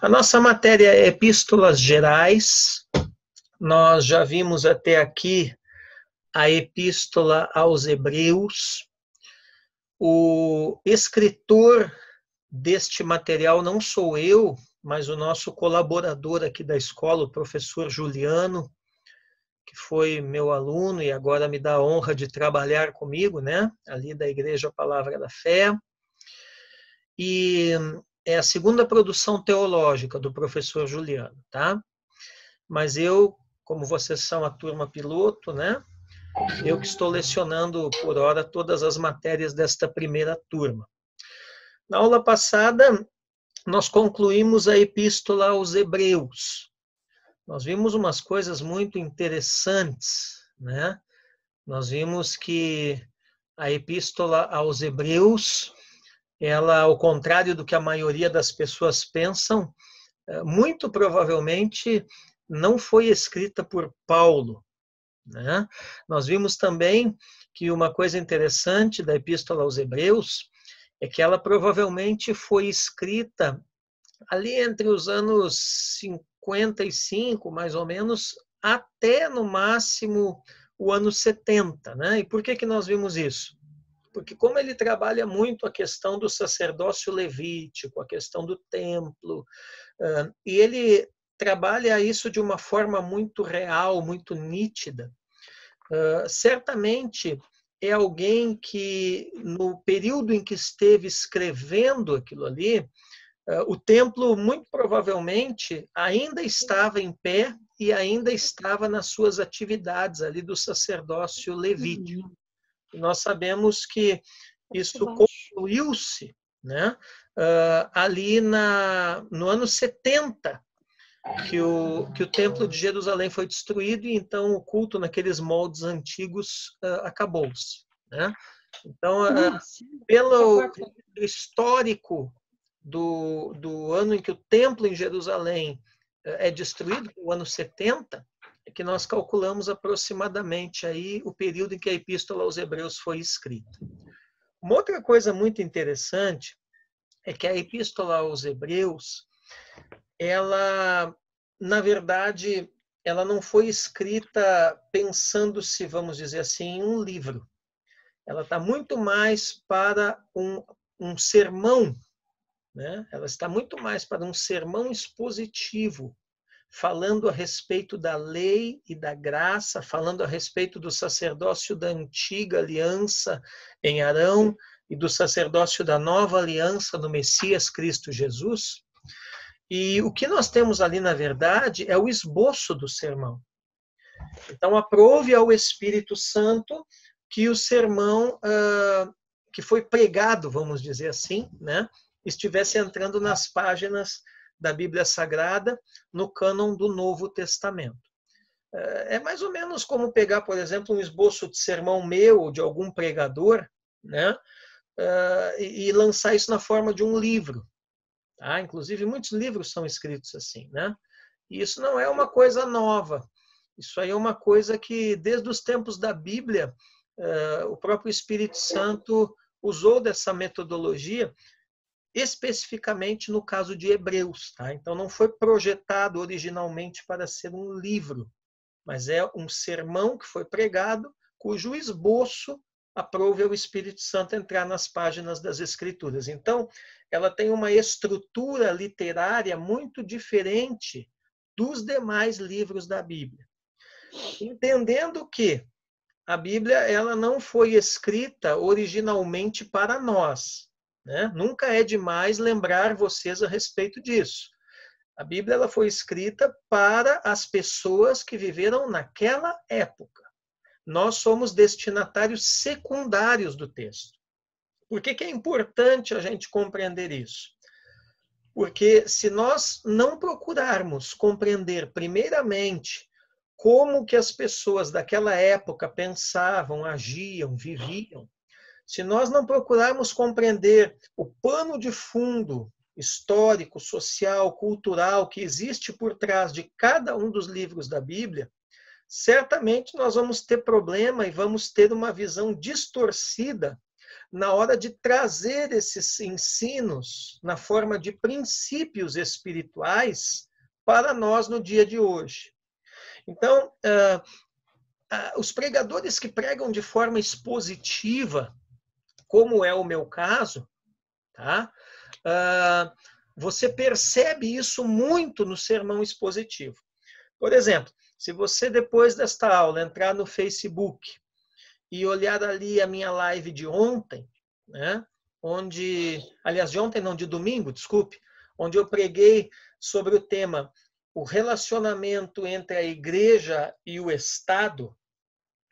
A nossa matéria é Epístolas Gerais. Nós já vimos até aqui a Epístola aos Hebreus. O escritor deste material não sou eu, mas o nosso colaborador aqui da escola, o professor Juliano, que foi meu aluno e agora me dá a honra de trabalhar comigo, né? Ali da Igreja Palavra da Fé. E é a segunda produção teológica do professor Juliano, tá? Mas eu, como vocês são a turma piloto, né? Eu que estou lecionando por hora todas as matérias desta primeira turma. Na aula passada, nós concluímos a Epístola aos Hebreus. Nós vimos umas coisas muito interessantes, né? Nós vimos que a Epístola aos Hebreus, ela, ao contrário do que a maioria das pessoas pensam, muito provavelmente não foi escrita por Paulo, né? Nós vimos também que uma coisa interessante da Epístola aos Hebreus é que ela provavelmente foi escrita ali entre os anos 55, mais ou menos, até no máximo o ano 70, né? E por que nós vimos isso? Porque como ele trabalha muito a questão do sacerdócio levítico, a questão do templo, e ele trabalha isso de uma forma muito real, muito nítida, certamente é alguém que, no período em que esteve escrevendo aquilo ali, o templo, muito provavelmente, ainda estava em pé e ainda estava nas suas atividades ali do sacerdócio levítico. E nós sabemos que isso concluiu-se, né, ali no ano 70, que o Templo de Jerusalém foi destruído e então o culto naqueles moldes antigos acabou-se, né? Então, pelo histórico do ano em que o Templo em Jerusalém é destruído, o ano 70, é que nós calculamos aproximadamente aí o período em que a Epístola aos Hebreus foi escrita. Uma outra coisa muito interessante é que a Epístola aos Hebreus, ela, na verdade, ela não foi escrita pensando-se, vamos dizer assim, em um livro. Ela está muito mais para um sermão, né? Ela está muito mais para um sermão expositivo, falando a respeito da lei e da graça, falando a respeito do sacerdócio da antiga aliança em Arão e do sacerdócio da nova aliança no Messias Cristo Jesus. E o que nós temos ali, na verdade, é o esboço do sermão. Então, aprove ao Espírito Santo que o sermão que foi pregado, vamos dizer assim, né, estivesse entrando nas páginas da Bíblia Sagrada, no cânon do Novo Testamento. É mais ou menos como pegar, por exemplo, um esboço de sermão meu ou de algum pregador, né, e lançar isso na forma de um livro. Tá? Inclusive, muitos livros são escritos assim, né? E isso não é uma coisa nova. Isso aí é uma coisa que, desde os tempos da Bíblia, o próprio Espírito Santo usou dessa metodologia, especificamente no caso de Hebreus. Tá? Então, não foi projetado originalmente para ser um livro, mas é um sermão que foi pregado, cujo esboço aprove ao Espírito Santo entrar nas páginas das Escrituras. Então, ela tem uma estrutura literária muito diferente dos demais livros da Bíblia. Entendendo que a Bíblia ela não foi escrita originalmente para nós, né? Nunca é demais lembrar vocês a respeito disso. A Bíblia ela foi escrita para as pessoas que viveram naquela época. Nós somos destinatários secundários do texto. Por que é importante a gente compreender isso? Porque se nós não procurarmos compreender primeiramente como que as pessoas daquela época pensavam, agiam, viviam, se nós não procurarmos compreender o pano de fundo histórico, social, cultural que existe por trás de cada um dos livros da Bíblia, certamente nós vamos ter problema e vamos ter uma visão distorcida na hora de trazer esses ensinos na forma de princípios espirituais para nós no dia de hoje. Então, os pregadores que pregam de forma expositiva, como é o meu caso, tá? Você percebe isso muito no sermão expositivo. Por exemplo, se você depois desta aula entrar no Facebook e olhar ali a minha live de ontem, né? Aliás, de ontem não, de domingo, desculpe, onde eu preguei sobre o tema o relacionamento entre a igreja e o Estado,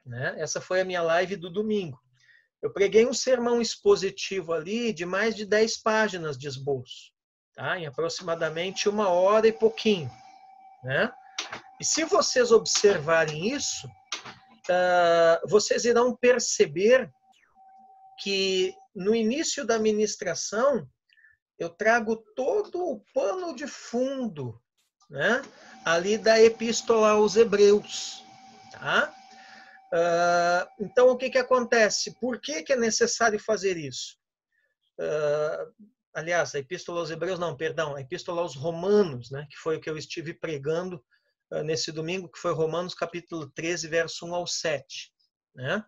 né? Essa foi a minha live do domingo. Eu preguei um sermão expositivo ali de mais de 10 páginas de esboço, tá? Em aproximadamente 1 hora e pouquinho, né? E se vocês observarem isso, vocês irão perceber que no início da ministração eu trago todo o pano de fundo, né, ali da Epístola aos Hebreus. Tá? Então, o que acontece? Por que é necessário fazer isso? Aliás, a Epístola aos Hebreus, não, perdão, a Epístola aos Romanos, né, que foi o que eu estive pregando nesse domingo, que foi Romanos capítulo 13, verso 1 ao 7. Né?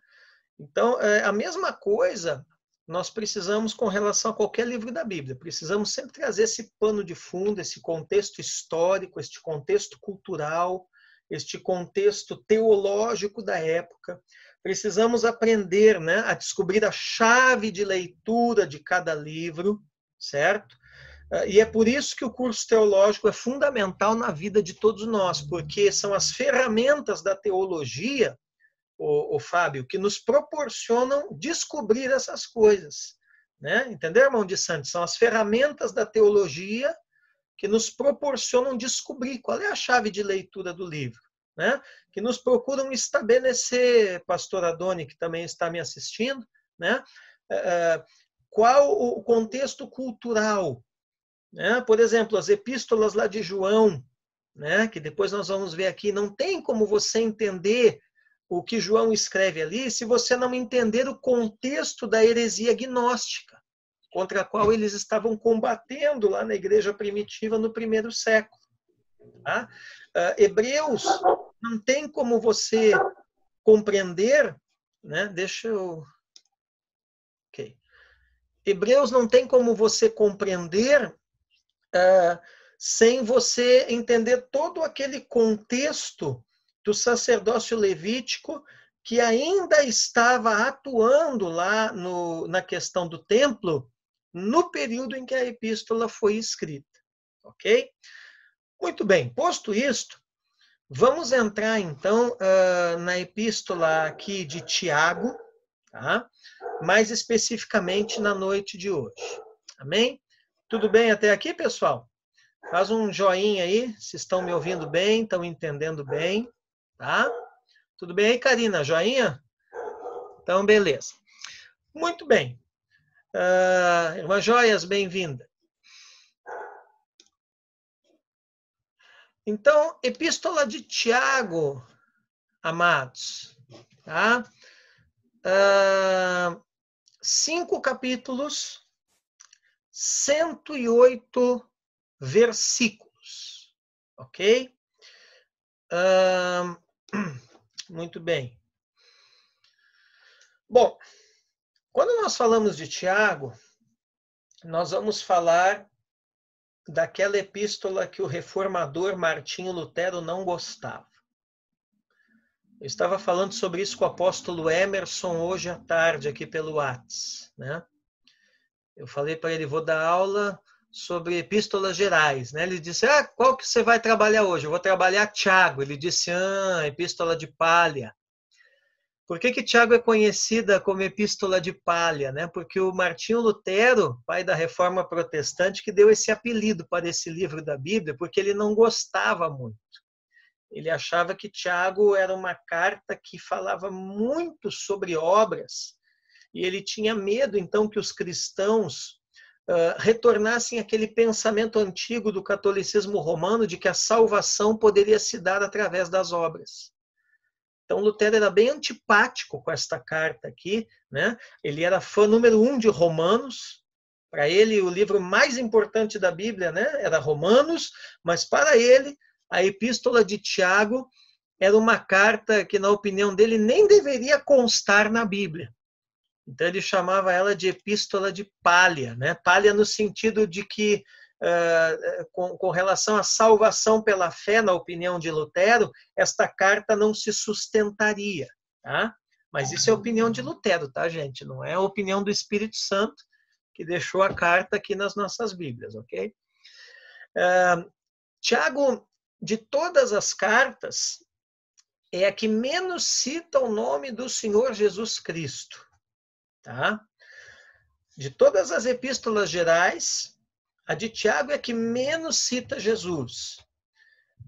Então, a mesma coisa nós precisamos com relação a qualquer livro da Bíblia. Precisamos sempre trazer esse pano de fundo, esse contexto histórico, este contexto cultural, este contexto teológico da época. Precisamos aprender, né, a descobrir a chave de leitura de cada livro, certo? E é por isso que o curso teológico é fundamental na vida de todos nós, porque são as ferramentas da teologia, o Fábio, que nos proporcionam descobrir essas coisas. Né? Entendeu, irmão de Santos? São as ferramentas da teologia que nos proporcionam descobrir qual é a chave de leitura do livro. Né? Que nos procuram estabelecer, pastor Adoni, que também está me assistindo, né? Qual o contexto cultural. Né? Por exemplo, as epístolas lá de João, né? Que depois nós vamos ver aqui, não tem como você entender o que João escreve ali se você não entender o contexto da heresia gnóstica, contra a qual eles estavam combatendo lá na igreja primitiva no primeiro século. Tá? Hebreus não tem como você compreender, né? Deixa eu... Ok. Hebreus não tem como você compreender sem você entender todo aquele contexto do sacerdócio levítico que ainda estava atuando lá na questão do templo no período em que a epístola foi escrita. Ok? Muito bem, posto isto, vamos entrar então na epístola aqui de Tiago, tá? Mais especificamente na noite de hoje. Amém? Tudo bem até aqui, pessoal? Faz um joinha aí, se estão me ouvindo bem, estão entendendo bem. Tá? Tudo bem aí, Karina? Joinha? Então, beleza. Muito bem. Irmã Joias, bem-vinda. Então, Epístola de Tiago, amados. Tá? 5 capítulos, 108 versículos. Ok? Muito bem. Bom, quando nós falamos de Tiago, nós vamos falar daquela epístola que o reformador Martinho Lutero não gostava. Eu estava falando sobre isso com o apóstolo Emerson hoje à tarde, aqui pelo WhatsApp. Né? Eu falei para ele, vou dar aula sobre epístolas gerais. Né? Ele disse, qual que você vai trabalhar hoje? Eu vou trabalhar Tiago. Ele disse, epístola de palha. Por que Tiago é conhecida como epístola de palha? Né? Porque o Martinho Lutero, pai da Reforma Protestante, que deu esse apelido para esse livro da Bíblia, porque ele não gostava muito. Ele achava que Tiago era uma carta que falava muito sobre obras, e ele tinha medo, então, que os cristãos retornassem àquele pensamento antigo do catolicismo romano de que a salvação poderia se dar através das obras. Então, Lutero era bem antipático com esta carta aqui, né? Ele era fã número 1 de Romanos. Para ele, o livro mais importante da Bíblia, né, era Romanos, mas para ele, a Epístola de Tiago era uma carta que, na opinião dele, nem deveria constar na Bíblia. Então, ele chamava ela de Epístola de Palha, né? Palha no sentido de que, com relação à salvação pela fé, na opinião de Lutero, esta carta não se sustentaria, tá? Mas isso é a opinião de Lutero, tá, gente? Não é a opinião do Espírito Santo, que deixou a carta aqui nas nossas Bíblias, ok? Tiago, de todas as cartas, é a que menos cita o nome do Senhor Jesus Cristo, tá? De todas as epístolas gerais, a de Tiago é a que menos cita Jesus.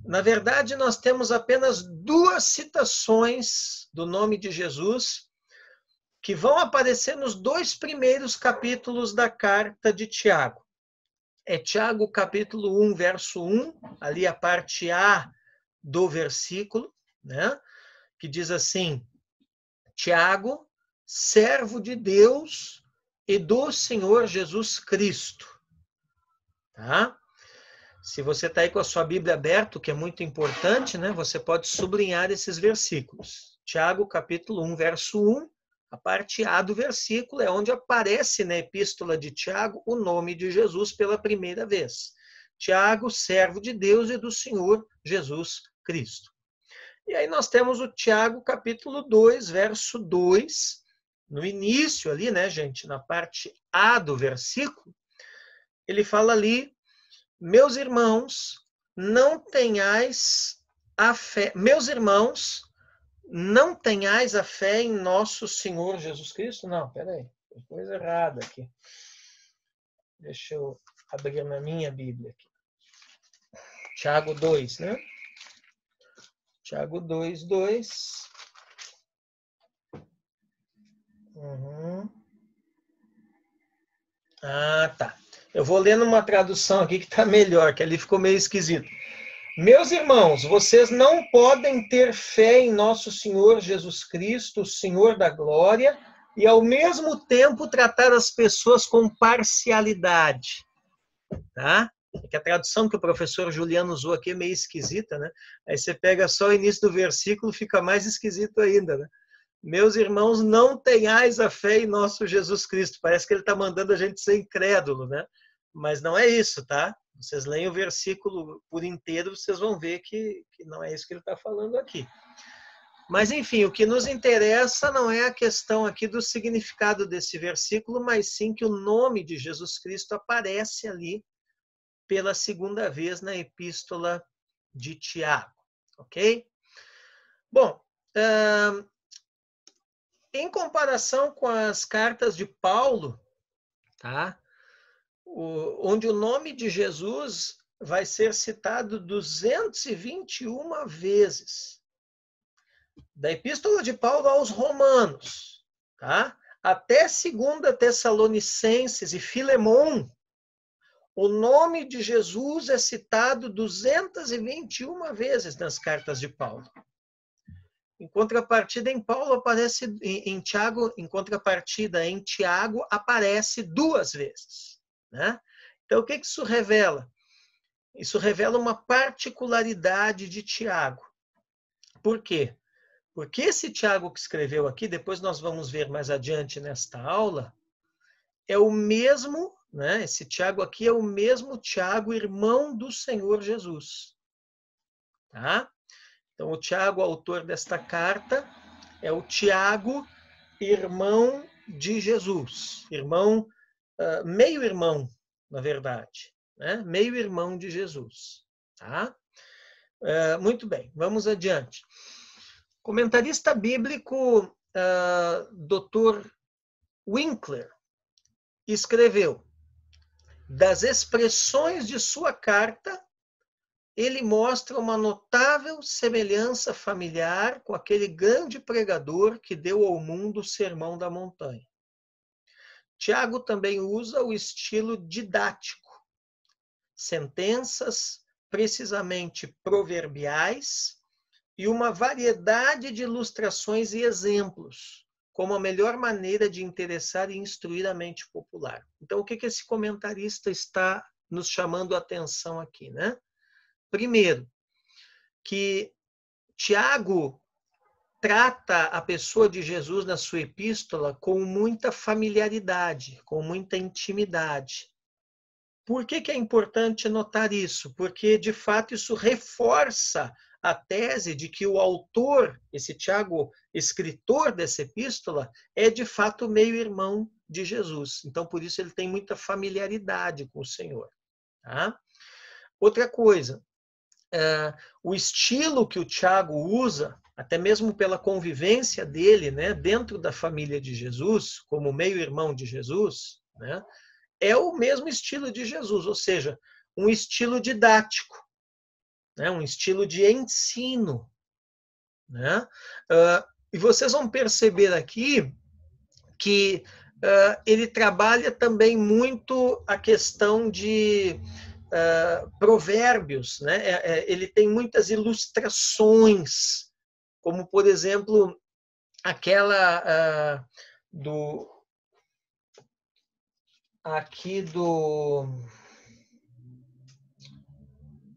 Na verdade, nós temos apenas 2 citações do nome de Jesus que vão aparecer nos 2 primeiros capítulos da carta de Tiago. É Tiago, capítulo 1, verso 1, ali a parte A do versículo, né? Que diz assim: Tiago, servo de Deus e do Senhor Jesus Cristo. Tá? Se você está aí com a sua Bíblia aberta, que é muito importante, né? Você pode sublinhar esses versículos. Tiago, capítulo 1, verso 1, a parte A do versículo é onde aparece na epístola de Tiago o nome de Jesus pela primeira vez. Tiago, servo de Deus e do Senhor Jesus Cristo. E aí nós temos o Tiago, capítulo 2, verso 2, no início ali, né, gente, na parte A do versículo, ele fala ali: meus irmãos, não tenhais a fé. Meus irmãos, não tenhais a fé em nosso Senhor Jesus Cristo? Não, peraí, tem coisa errada aqui. Deixa eu abrir na minha Bíblia aqui. Tiago 2, né? Tiago 2, 2. Ah, tá. Eu vou ler numa tradução aqui que está melhor, que ali ficou meio esquisito. Meus irmãos, vocês não podem ter fé em nosso Senhor Jesus Cristo, o Senhor da glória, e ao mesmo tempo tratar as pessoas com parcialidade. Tá? Que a tradução que o professor Juliano usou aqui é meio esquisita, né? Aí você pega só o início do versículo, fica mais esquisito ainda, né? Meus irmãos, não tenhais a fé em nosso Jesus Cristo. Parece que ele está mandando a gente ser incrédulo, né? Mas não é isso, tá? Vocês leem o versículo por inteiro, vocês vão ver que não é isso que ele está falando aqui. Mas, enfim, o que nos interessa não é a questão aqui do significado desse versículo, mas sim que o nome de Jesus Cristo aparece ali pela segunda vez na epístola de Tiago, ok? Bom, em comparação com as cartas de Paulo, tá? Onde o nome de Jesus vai ser citado 221 vezes. Da epístola de Paulo aos Romanos, tá? Até 2 Tessalonicenses e Filemon, o nome de Jesus é citado 221 vezes nas cartas de Paulo. Em contrapartida, em Paulo aparece, em Tiago, em contrapartida, em Tiago aparece 2 vezes, né? Então, o que isso revela? Isso revela uma particularidade de Tiago. Por quê? Porque esse Tiago que escreveu aqui, depois nós vamos ver mais adiante nesta aula, é o mesmo, né? Esse Tiago aqui é o mesmo Tiago, irmão do Senhor Jesus. Tá? Então, o Tiago, autor desta carta, é o Tiago, irmão de Jesus. Irmão, meio-irmão, na verdade. Né? Meio-irmão de Jesus. Tá? Muito bem, vamos adiante. Comentarista bíblico, Dr. Winkler, escreveu: das expressões de sua carta, ele mostra uma notável semelhança familiar com aquele grande pregador que deu ao mundo o Sermão da Montanha. Tiago também usa o estilo didático, sentenças precisamente proverbiais, e uma variedade de ilustrações e exemplos, como a melhor maneira de interessar e instruir a mente popular. Então, o que esse comentarista está nos chamando a atenção aqui, né? Primeiro, que Tiago trata a pessoa de Jesus na sua epístola com muita familiaridade, com muita intimidade. Por que é importante notar isso? Porque, de fato, isso reforça a tese de que o autor, esse Tiago, escritor dessa epístola, é, de fato, meio-irmão de Jesus. Então, por isso, ele tem muita familiaridade com o Senhor. Tá? Outra coisa, o estilo que o Tiago usa, até mesmo pela convivência dele, né, dentro da família de Jesus, como meio-irmão de Jesus, né, é o mesmo estilo de Jesus, ou seja, um estilo didático, né, um estilo de ensino. Né? E vocês vão perceber aqui que ele trabalha também muito a questão de provérbios, né? Ele tem muitas ilustrações, como, por exemplo, aquela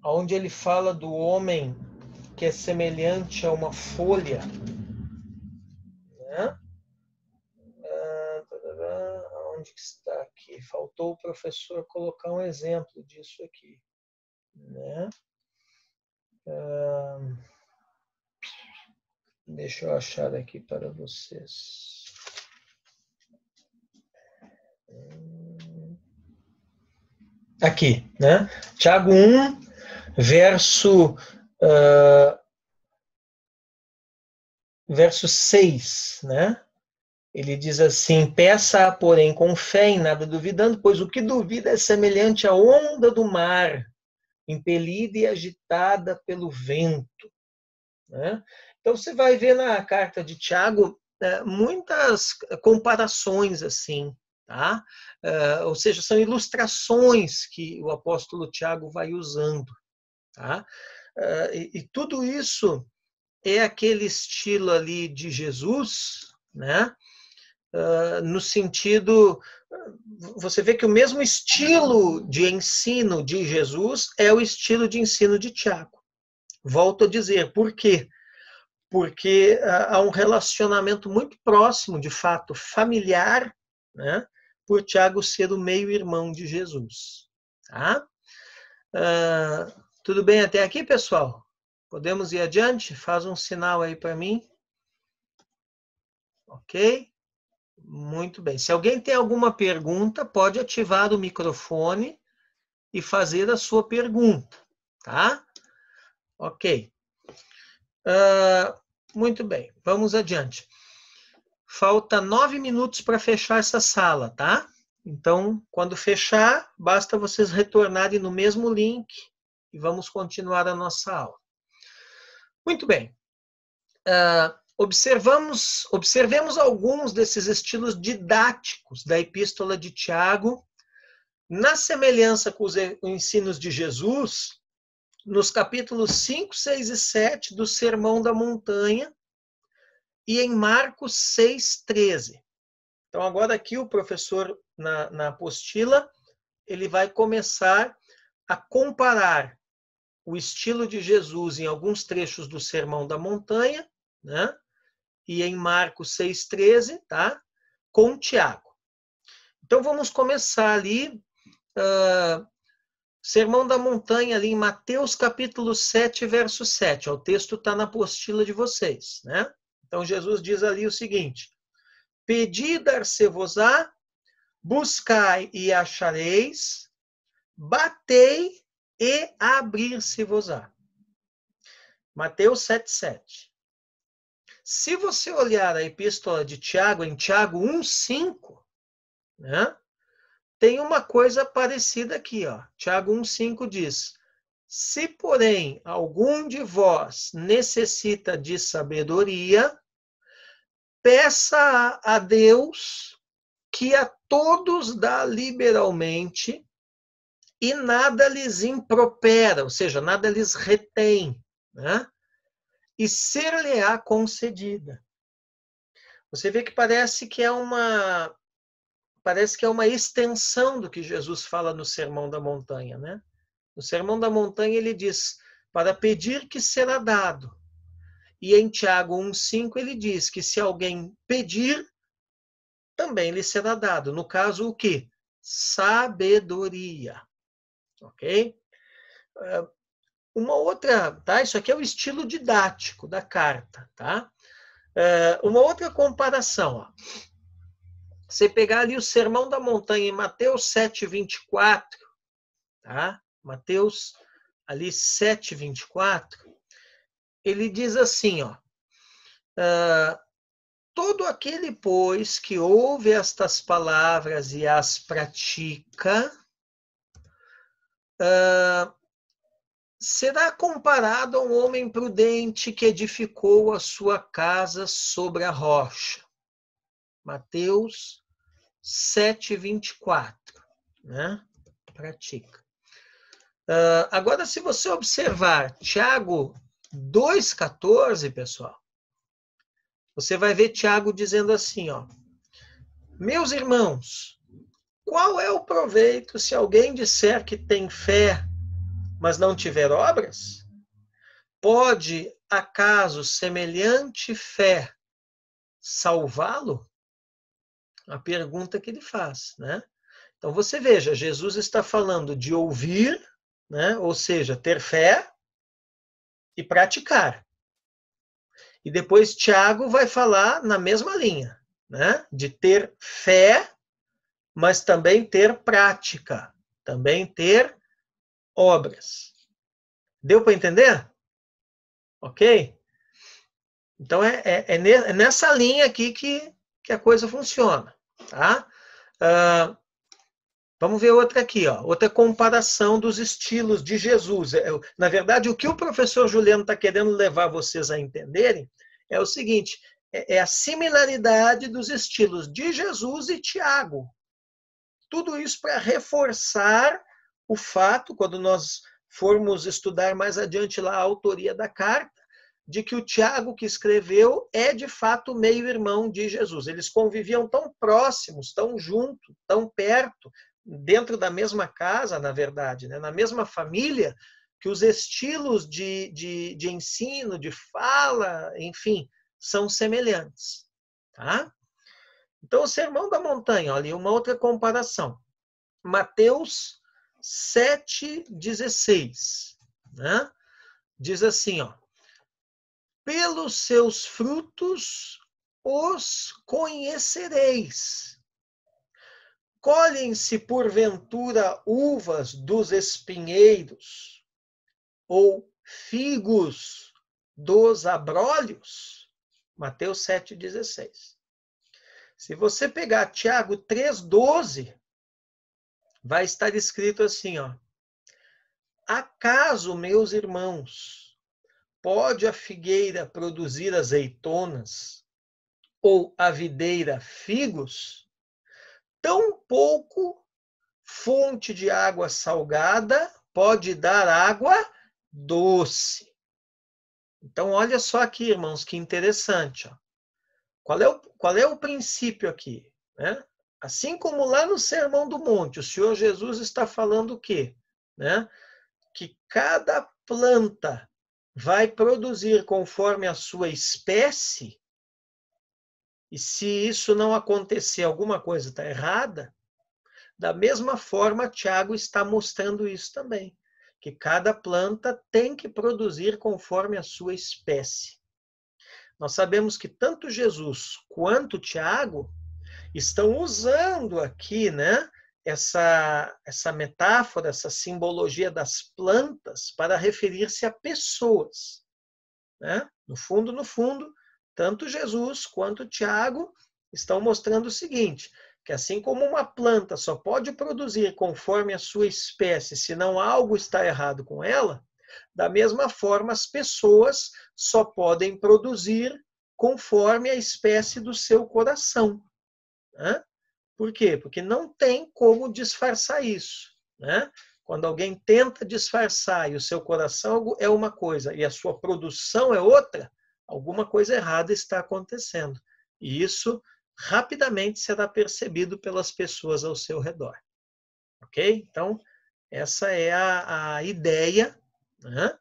onde ele fala do homem que é semelhante a uma folha, né? Onde que está aqui? Faltou o professor colocar um exemplo disso aqui, né? Deixa eu achar aqui para vocês. Aqui, né? Tiago 1, verso 6, né? Ele diz assim: peça, porém, com fé, em nada duvidando, pois o que duvida é semelhante à onda do mar, impelida e agitada pelo vento. Né? Então, você vai ver na carta de Tiago muitas comparações assim, tá? Ou seja, são ilustrações que o apóstolo Tiago vai usando. Tá? E tudo isso é aquele estilo ali de Jesus, né? No sentido, você vê que o mesmo estilo de ensino de Jesus é o estilo de ensino de Tiago. Volto a dizer, por quê? Porque há um relacionamento muito próximo, de fato, familiar, né? Por Tiago ser o meio-irmão de Jesus. Tá? Tudo bem até aqui, pessoal? Podemos ir adiante? Faz um sinal aí para mim. Ok? Muito bem. Se alguém tem alguma pergunta, pode ativar o microfone e fazer a sua pergunta, tá? Ok. Muito bem, vamos adiante. Falta 9 minutos para fechar essa sala, tá? Então, quando fechar, basta vocês retornarem no mesmo link e vamos continuar a nossa aula. Muito bem. Observemos alguns desses estilos didáticos da Epístola de Tiago, na semelhança com os ensinos de Jesus, nos capítulos 5, 6 e 7 do Sermão da Montanha e em Marcos 6, 13. Então, agora aqui o professor, na apostila, ele vai começar a comparar o estilo de Jesus em alguns trechos do Sermão da Montanha, né? E em Marcos 6,13, tá? Com Tiago. Então, vamos começar ali, Sermão da Montanha, ali em Mateus capítulo 7, verso 7. O texto está na apostila de vocês, né? Então, Jesus diz ali o seguinte: pedi, dar-se-vos-á, buscai e achareis, batei e abrir-se-vos-á. Mateus 7, 7. Se você olhar a epístola de Tiago, em Tiago 1,5, né, tem uma coisa parecida aqui. Ó. Tiago 1,5 diz: se, porém, algum de vós necessita de sabedoria, peça a Deus, que a todos dá liberalmente, e nada lhes impropera, ou seja, nada lhes retém, né? e ser-lhe-á concedida. Você vê que parece que é uma extensão do que Jesus fala no Sermão da Montanha, né? No Sermão da Montanha ele diz, para pedir que será dado. E em Tiago 1,5 ele diz que se alguém pedir, também lhe será dado. No caso, o quê? Sabedoria. Ok? Uma outra, tá? Isso aqui é o estilo didático da carta, tá? Uma outra comparação, ó. Você pegar ali o Sermão da Montanha em Mateus 7,24, tá? Mateus ali 7,24, ele diz assim, ó, todo aquele, pois, que ouve estas palavras e as pratica, será comparado a um homem prudente que edificou a sua casa sobre a rocha. Mateus 7,24, né? Pratica. Agora, se você observar Tiago 2,14, pessoal, você vai ver Tiago dizendo assim, ó, meus irmãos, qual é o proveito se alguém disser que tem fé, mas não tiver obras? Pode, acaso, semelhante fé salvá-lo? A pergunta que ele faz, né? Então, você veja, Jesus está falando de ouvir, né? Ou seja, ter fé e praticar. E depois Tiago vai falar na mesma linha, né? De ter fé, mas também ter prática, também ter obras. Deu para entender? Ok? Então, é nessa linha aqui que a coisa funciona, tá? Vamos ver outra aqui, ó, outra comparação dos estilos de Jesus. Na verdade, o que o professor Juliano está querendo levar vocês a entenderem é o seguinte, é a similaridade dos estilos de Jesus e Tiago. Tudo isso para reforçar o fato, quando nós formos estudar mais adiante lá a autoria da carta, de que o Tiago que escreveu é de fato meio-irmão de Jesus. Eles conviviam tão próximos, tão junto, tão perto, dentro da mesma casa, na verdade, né? Na mesma família, que os estilos de ensino, de fala, enfim, são semelhantes. Tá? Então, o Sermão da Montanha, olha, uma outra comparação. Mateus 7,16, né? Diz assim, ó, pelos seus frutos os conhecereis. Colhem-se porventura uvas dos espinheiros ou figos dos abrolhos? Mateus 7,16. Se você pegar Tiago 3,12, vai estar escrito assim, ó, acaso, meus irmãos, pode a figueira produzir azeitonas ou a videira figos? Tão pouco fonte de água salgada pode dar água doce. Então, olha só aqui, irmãos, que interessante. Ó. Qual é o princípio aqui? Né? Assim como lá no Sermão do Monte, o Senhor Jesus está falando o quê? Né? Que cada planta vai produzir conforme a sua espécie, e se isso não acontecer, alguma coisa está errada, da mesma forma, Tiago está mostrando isso também, que cada planta tem que produzir conforme a sua espécie. Nós sabemos que tanto Jesus quanto Tiago estão usando aqui, né, essa metáfora, essa simbologia das plantas para referir-se a pessoas. Né? No fundo, tanto Jesus quanto Tiago estão mostrando o seguinte, que assim como uma planta só pode produzir conforme a sua espécie, senão algo está errado com ela, da mesma forma as pessoas só podem produzir conforme a espécie do seu coração. Né? Por quê? Porque não tem como disfarçar isso. Né? Quando alguém tenta disfarçar e o seu coração é uma coisa e a sua produção é outra, alguma coisa errada está acontecendo. E isso rapidamente será percebido pelas pessoas ao seu redor. Ok? Então, essa é a ideia, né,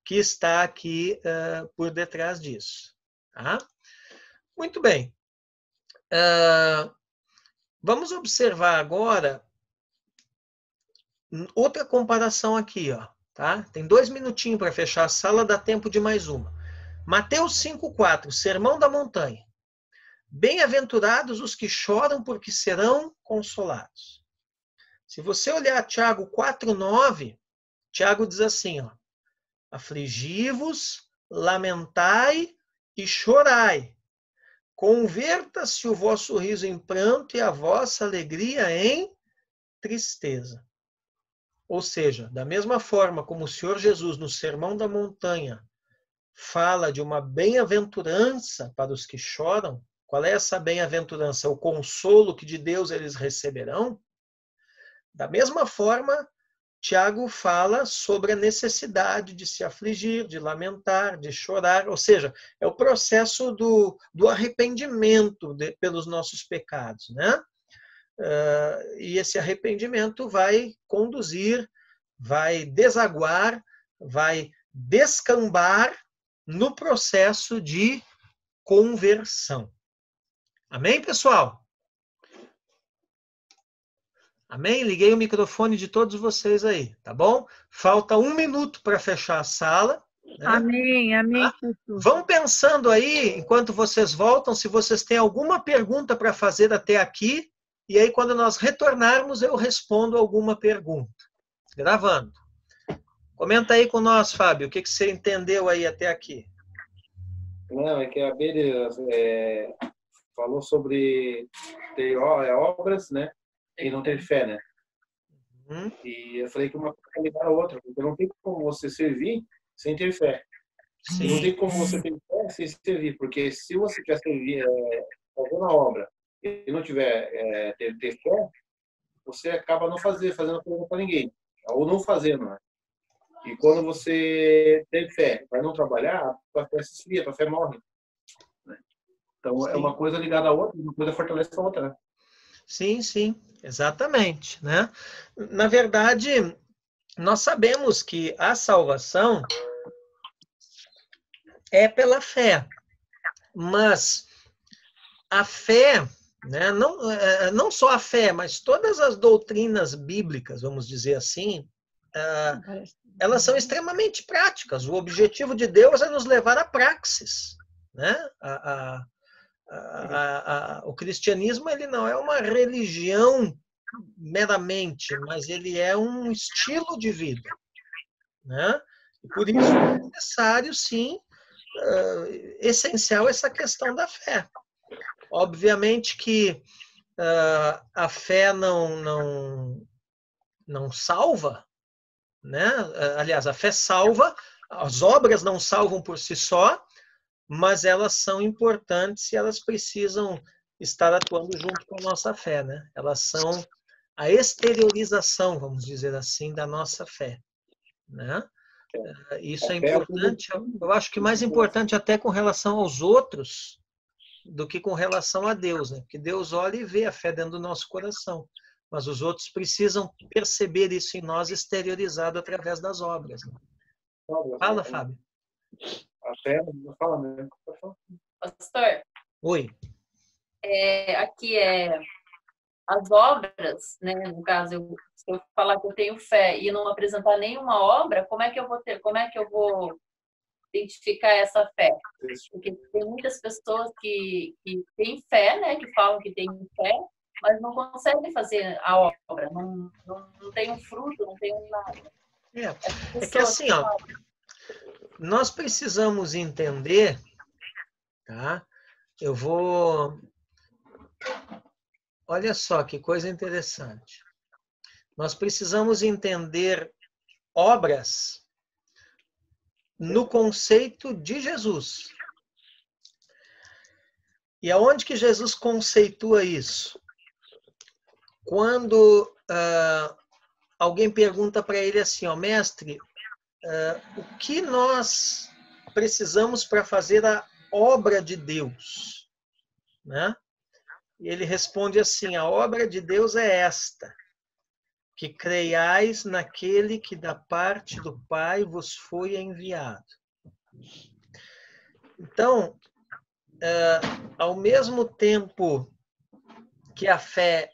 que está aqui por detrás disso. Tá? Muito bem. Vamos observar agora outra comparação aqui, ó, tá? Tem 2 minutinhos para fechar a sala, dá tempo de mais uma. Mateus 5,4, Sermão da Montanha. Bem-aventurados os que choram, porque serão consolados. Se você olhar Tiago 4,9, Tiago diz assim, ó, afligi-vos, lamentai e chorai. Converta-se o vosso riso em pranto e a vossa alegria em tristeza. Ou seja, da mesma forma como o Senhor Jesus, no Sermão da Montanha, fala de uma bem-aventurança para os que choram, qual é essa bem-aventurança? O consolo que de Deus eles receberão? Da mesma forma, Tiago fala sobre a necessidade de se afligir, de lamentar, de chorar, ou seja, é o processo do arrependimento pelos nossos pecados, né? E esse arrependimento vai conduzir, vai desaguar, vai descambar no processo de conversão. Amém, pessoal? Amém? Liguei o microfone de todos vocês aí, tá bom? Falta 1 minuto para fechar a sala. Né? Amém, amém. Tá? Vão pensando aí, enquanto vocês voltam, se vocês têm alguma pergunta para fazer até aqui, e aí quando nós retornarmos eu respondo alguma pergunta. Gravando. Comenta aí com nós, Fábio, o que você entendeu aí até aqui? Não, é que a Bíblia falou sobre ter obras, né? E não ter fé, né? E eu falei que uma coisa ligar a outra, porque não tem como você servir sem ter fé. Sim. Não tem como você ter fé sem servir, porque se você quer servir fazendo a obra e não tiver ter fé, você acaba não fazendo coisa para ninguém, ou não fazendo, né? E quando você tem fé, vai não trabalhar, a tua fé se esfria, a tua fé morre. Né? Então, sim, é uma coisa ligada à outra, uma coisa fortalece a outra, né? Sim, sim, exatamente, né? Na verdade, nós sabemos que a salvação é pela fé, mas a fé, né, não só a fé, mas todas as doutrinas bíblicas, vamos dizer assim, elas são extremamente práticas. O objetivo de Deus é nos levar à praxis, né? O cristianismo ele não é uma religião meramente, mas ele é um estilo de vida, né? E por isso é necessário, sim, essencial essa questão da fé. Obviamente que a fé não salva, né? Aliás, a fé salva, as obras não salvam por si só, mas elas são importantes e elas precisam estar atuando junto com a nossa fé, né? Elas são a exteriorização, vamos dizer assim, da nossa fé, né? Isso é importante, eu acho que mais importante até com relação aos outros do que com relação a Deus, né? Porque Deus olha e vê a fé dentro do nosso coração, mas os outros precisam perceber isso em nós exteriorizado através das obras. Né? Fala, Fábio. A fé não fala mesmo. Pastor. Oi. Aqui as obras, né? No caso, se eu falar que eu tenho fé e não apresentar nenhuma obra, como é que eu vou identificar essa fé? Porque tem muitas pessoas que têm fé, né? Que falam que têm fé, mas não conseguem fazer a obra, não tem um fruto, não tem nada. É que assim, ó, nós precisamos entender, tá? Eu vou... Olha só que coisa interessante. Nós precisamos entender obras no conceito de Jesus. E aonde que Jesus conceitua isso? Quando alguém pergunta para ele assim, ó, mestre, o que nós precisamos para fazer a obra de Deus? Né? E ele responde assim, a obra de Deus é esta, que creiais naquele que da parte do Pai vos foi enviado. Então, ao mesmo tempo que a fé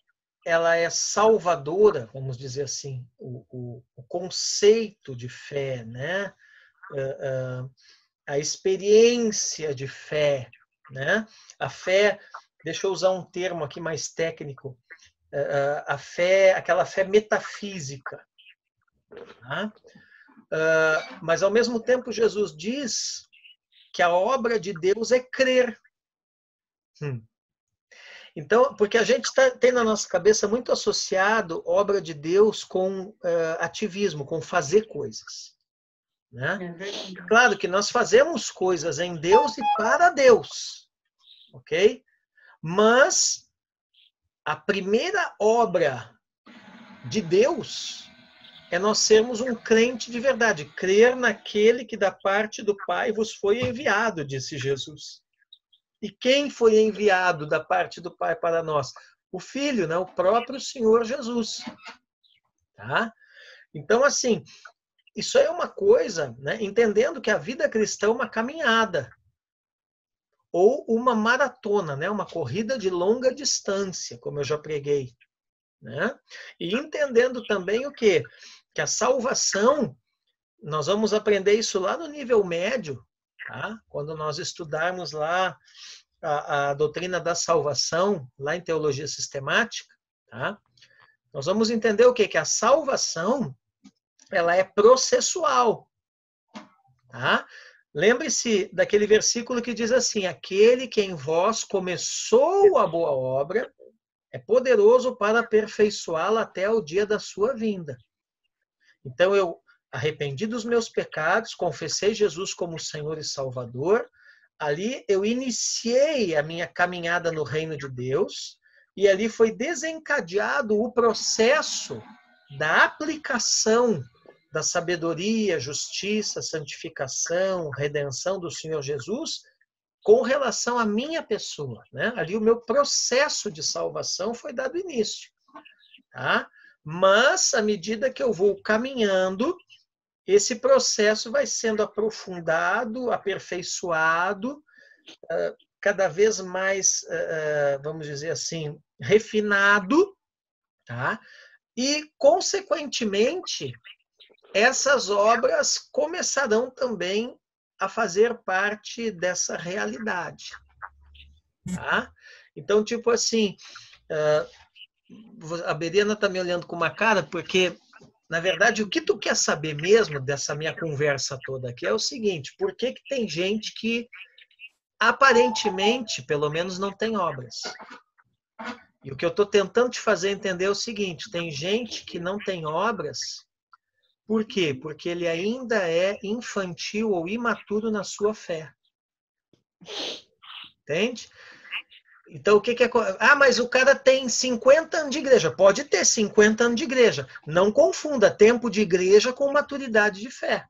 ela é salvadora, vamos dizer assim, o conceito de fé, né? A experiência de fé, né? A fé, deixa eu usar um termo aqui mais técnico, a fé, aquela fé metafísica. Tá? Mas, ao mesmo tempo, Jesus diz que a obra de Deus é crer. Então, porque a gente tem na nossa cabeça muito associado obra de Deus com ativismo, com fazer coisas. Né? Claro que nós fazemos coisas em Deus e para Deus, ok? Mas a primeira obra de Deus é nós sermos um crente de verdade, crer naquele que da parte do Pai vos foi enviado, disse Jesus. E quem foi enviado da parte do Pai para nós? O Filho, né? O próprio Senhor Jesus. Tá? Então, assim, isso é uma coisa, né? Entendendo que a vida cristã é uma caminhada ou uma maratona, né? Uma corrida de longa distância, como eu já preguei. Né? E entendendo também o quê? Que a salvação, nós vamos aprender isso lá no nível médio, tá? Quando nós estudarmos lá a doutrina da salvação, lá em teologia sistemática, tá? Nós vamos entender o quê? Que a salvação ela é processual. Tá? Lembre-se daquele versículo que diz assim, aquele que em vós começou a boa obra é poderoso para aperfeiçoá-la até o dia da sua vinda. Então eu arrependi dos meus pecados, confessei Jesus como Senhor e Salvador, ali eu iniciei a minha caminhada no reino de Deus e ali foi desencadeado o processo da aplicação da sabedoria, justiça, santificação, redenção do Senhor Jesus com relação à minha pessoa. Né? Ali o meu processo de salvação foi dado início. Tá? Mas, à medida que eu vou caminhando, esse processo vai sendo aprofundado, aperfeiçoado, cada vez mais, vamos dizer assim, refinado, tá? E, consequentemente, essas obras começarão também a fazer parte dessa realidade. Tá? Então, tipo assim, a Beriana está me olhando com uma cara, porque, na verdade, o que tu quer saber mesmo dessa minha conversa toda aqui é o seguinte, por que que tem gente que, aparentemente, pelo menos não tem obras? E o que eu estou tentando te fazer entender é o seguinte, tem gente que não tem obras. Por quê? Porque ele ainda é infantil ou imaturo na sua fé. Entende? Então, o que é... mas o cara tem 50 anos de igreja. Pode ter 50 anos de igreja. Não confunda tempo de igreja com maturidade de fé.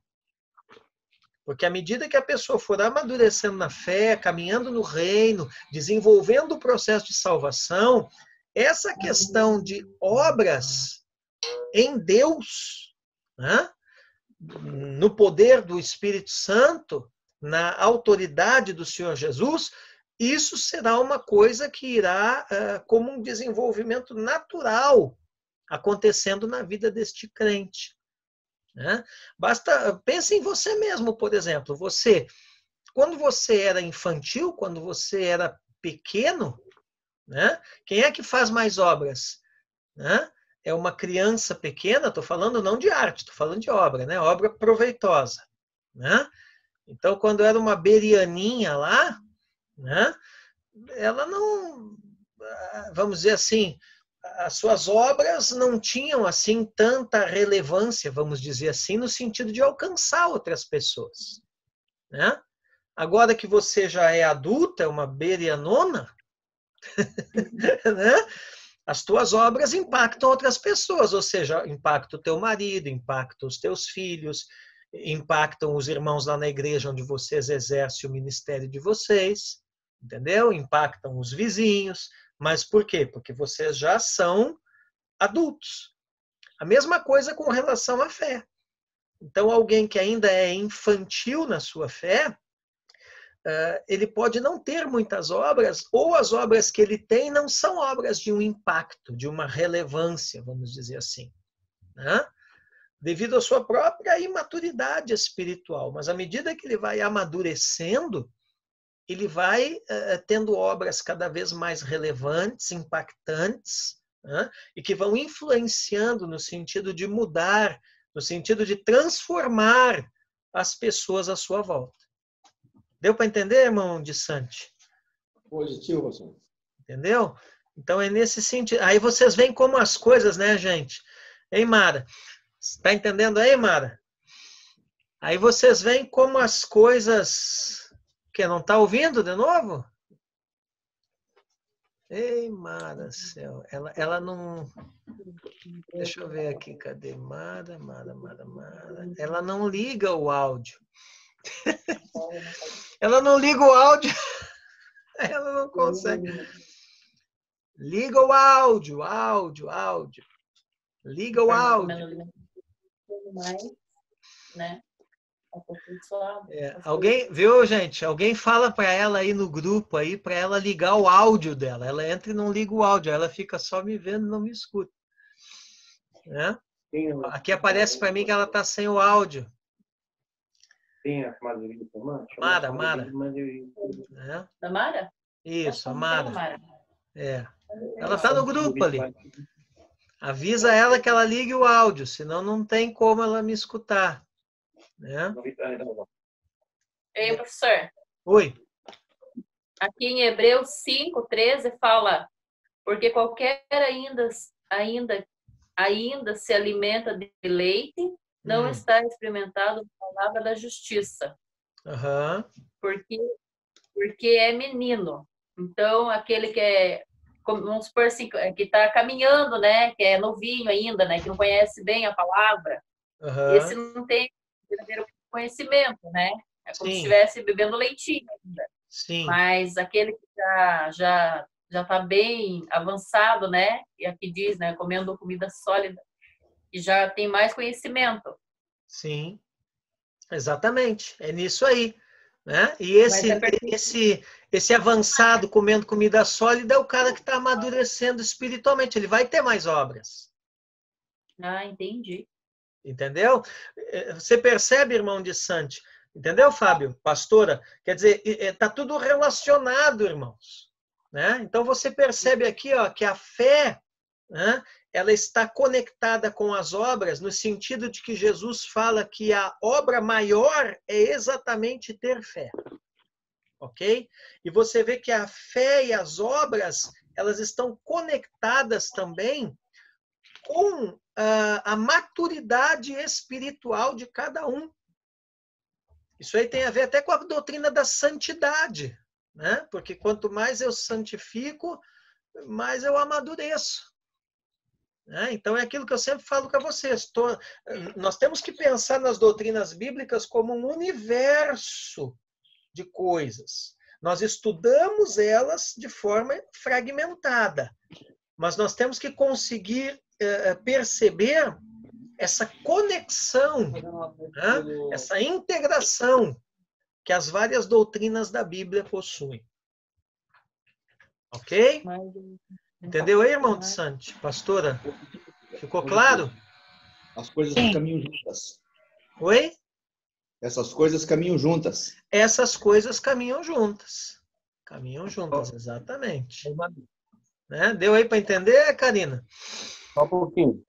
Porque à medida que a pessoa for amadurecendo na fé, caminhando no reino, desenvolvendo o processo de salvação, essa questão de obras em Deus, né? No poder do Espírito Santo, na autoridade do Senhor Jesus, isso será uma coisa que irá como um desenvolvimento natural acontecendo na vida deste crente. Né? Pense em você mesmo, por exemplo. Quando você era infantil, quando você era pequeno, né? Quem é que faz mais obras? Né? É uma criança pequena, estou falando não de arte, estou falando de obra, né? Obra proveitosa. Né? Então, quando era uma berianinha lá, né? Ela não, vamos dizer assim, as suas obras não tinham assim tanta relevância, vamos dizer assim, no sentido de alcançar outras pessoas. Né? Agora que você já é adulta, é uma berianona, né? as tuas obras impactam outras pessoas, ou seja, impacta o teu marido, impacta os teus filhos, impactam os irmãos lá na igreja onde vocês exercem o ministério de vocês, entendeu? Impactam os vizinhos. Mas por quê? Porque vocês já são adultos. A mesma coisa com relação à fé. Então, alguém que ainda é infantil na sua fé, ele pode não ter muitas obras, ou as obras que ele tem não são obras de um impacto, de uma relevância, vamos dizer assim, né? Devido à sua própria imaturidade espiritual. Mas à medida que ele vai amadurecendo, ele vai tendo obras cada vez mais relevantes, impactantes, né? E que vão influenciando no sentido de mudar, no sentido de transformar as pessoas à sua volta. Deu para entender, irmão de Santi? Positivo, pastor. Entendeu? Então é nesse sentido. Aí vocês veem como as coisas, né, gente? Hein, Mara? Está entendendo aí, Mara? Aí vocês veem como as coisas... Que não está ouvindo de novo? Ei, Mara, céu. Ela não... Deixa eu ver aqui. Cadê Mara? Mara. Ela não liga o áudio. Ela não liga o áudio. Ela não consegue. Liga o áudio. Liga o áudio. Né? Alguém, viu, gente? Alguém fala para ela aí no grupo aí para ela ligar o áudio dela. Ela entra e não liga o áudio, ela fica só me vendo e não me escuta. Né? Aqui aparece para mim que ela está sem o áudio. Tem a Madurinha Romana? Mara. É? Da Mara? Isso, a Mara. É. Ela está no grupo ali. Avisa ela que ela ligue o áudio, senão não tem como ela me escutar. Né? Ei, professor. Oi. Aqui em Hebreus 5:13 fala: porque qualquer ainda se alimenta de leite, não está experimentado a palavra da justiça. Uhum. Porque é menino. Então, aquele que é, vamos supor assim, que está caminhando, né? Que é novinho ainda, né? Que não conhece bem a palavra. Esse não tem verdadeiro conhecimento, né? É como se estivesse bebendo leitinho ainda. Sim. Mas aquele que já está bem avançado, né? E aqui diz, né? Comendo comida sólida, e já tem mais conhecimento. Sim, exatamente. É nisso aí. Né? E esse avançado comendo comida sólida é o cara que está amadurecendo espiritualmente. Ele vai ter mais obras. Ah, entendi. Entendeu? Você percebe, irmão de Santi? Entendeu, Fábio? Pastora? Quer dizer, está tudo relacionado, irmãos. Né? Então você percebe aqui, ó, que a fé, né, ela está conectada com as obras, no sentido de que Jesus fala que a obra maior é exatamente ter fé. Ok? E você vê que a fé e as obras, elas estão conectadas também com a maturidade espiritual de cada um. Isso aí tem a ver até com a doutrina da santidade, né? Porque quanto mais eu santifico, mais eu amadureço. Né? Então é aquilo que eu sempre falo para vocês. Nós temos que pensar nas doutrinas bíblicas como um universo de coisas. Nós estudamos elas de forma fragmentada, mas nós temos que conseguir perceber essa conexão, né? Essa integração que as várias doutrinas da Bíblia possuem. Ok? Entendeu aí, irmão de Santi? Pastora? Ficou claro? As coisas caminham juntas. Oi? Essas coisas caminham juntas. Essas coisas caminham juntas. Caminham juntas, exatamente. Né? Deu aí para entender, Karina? Só um pouquinho.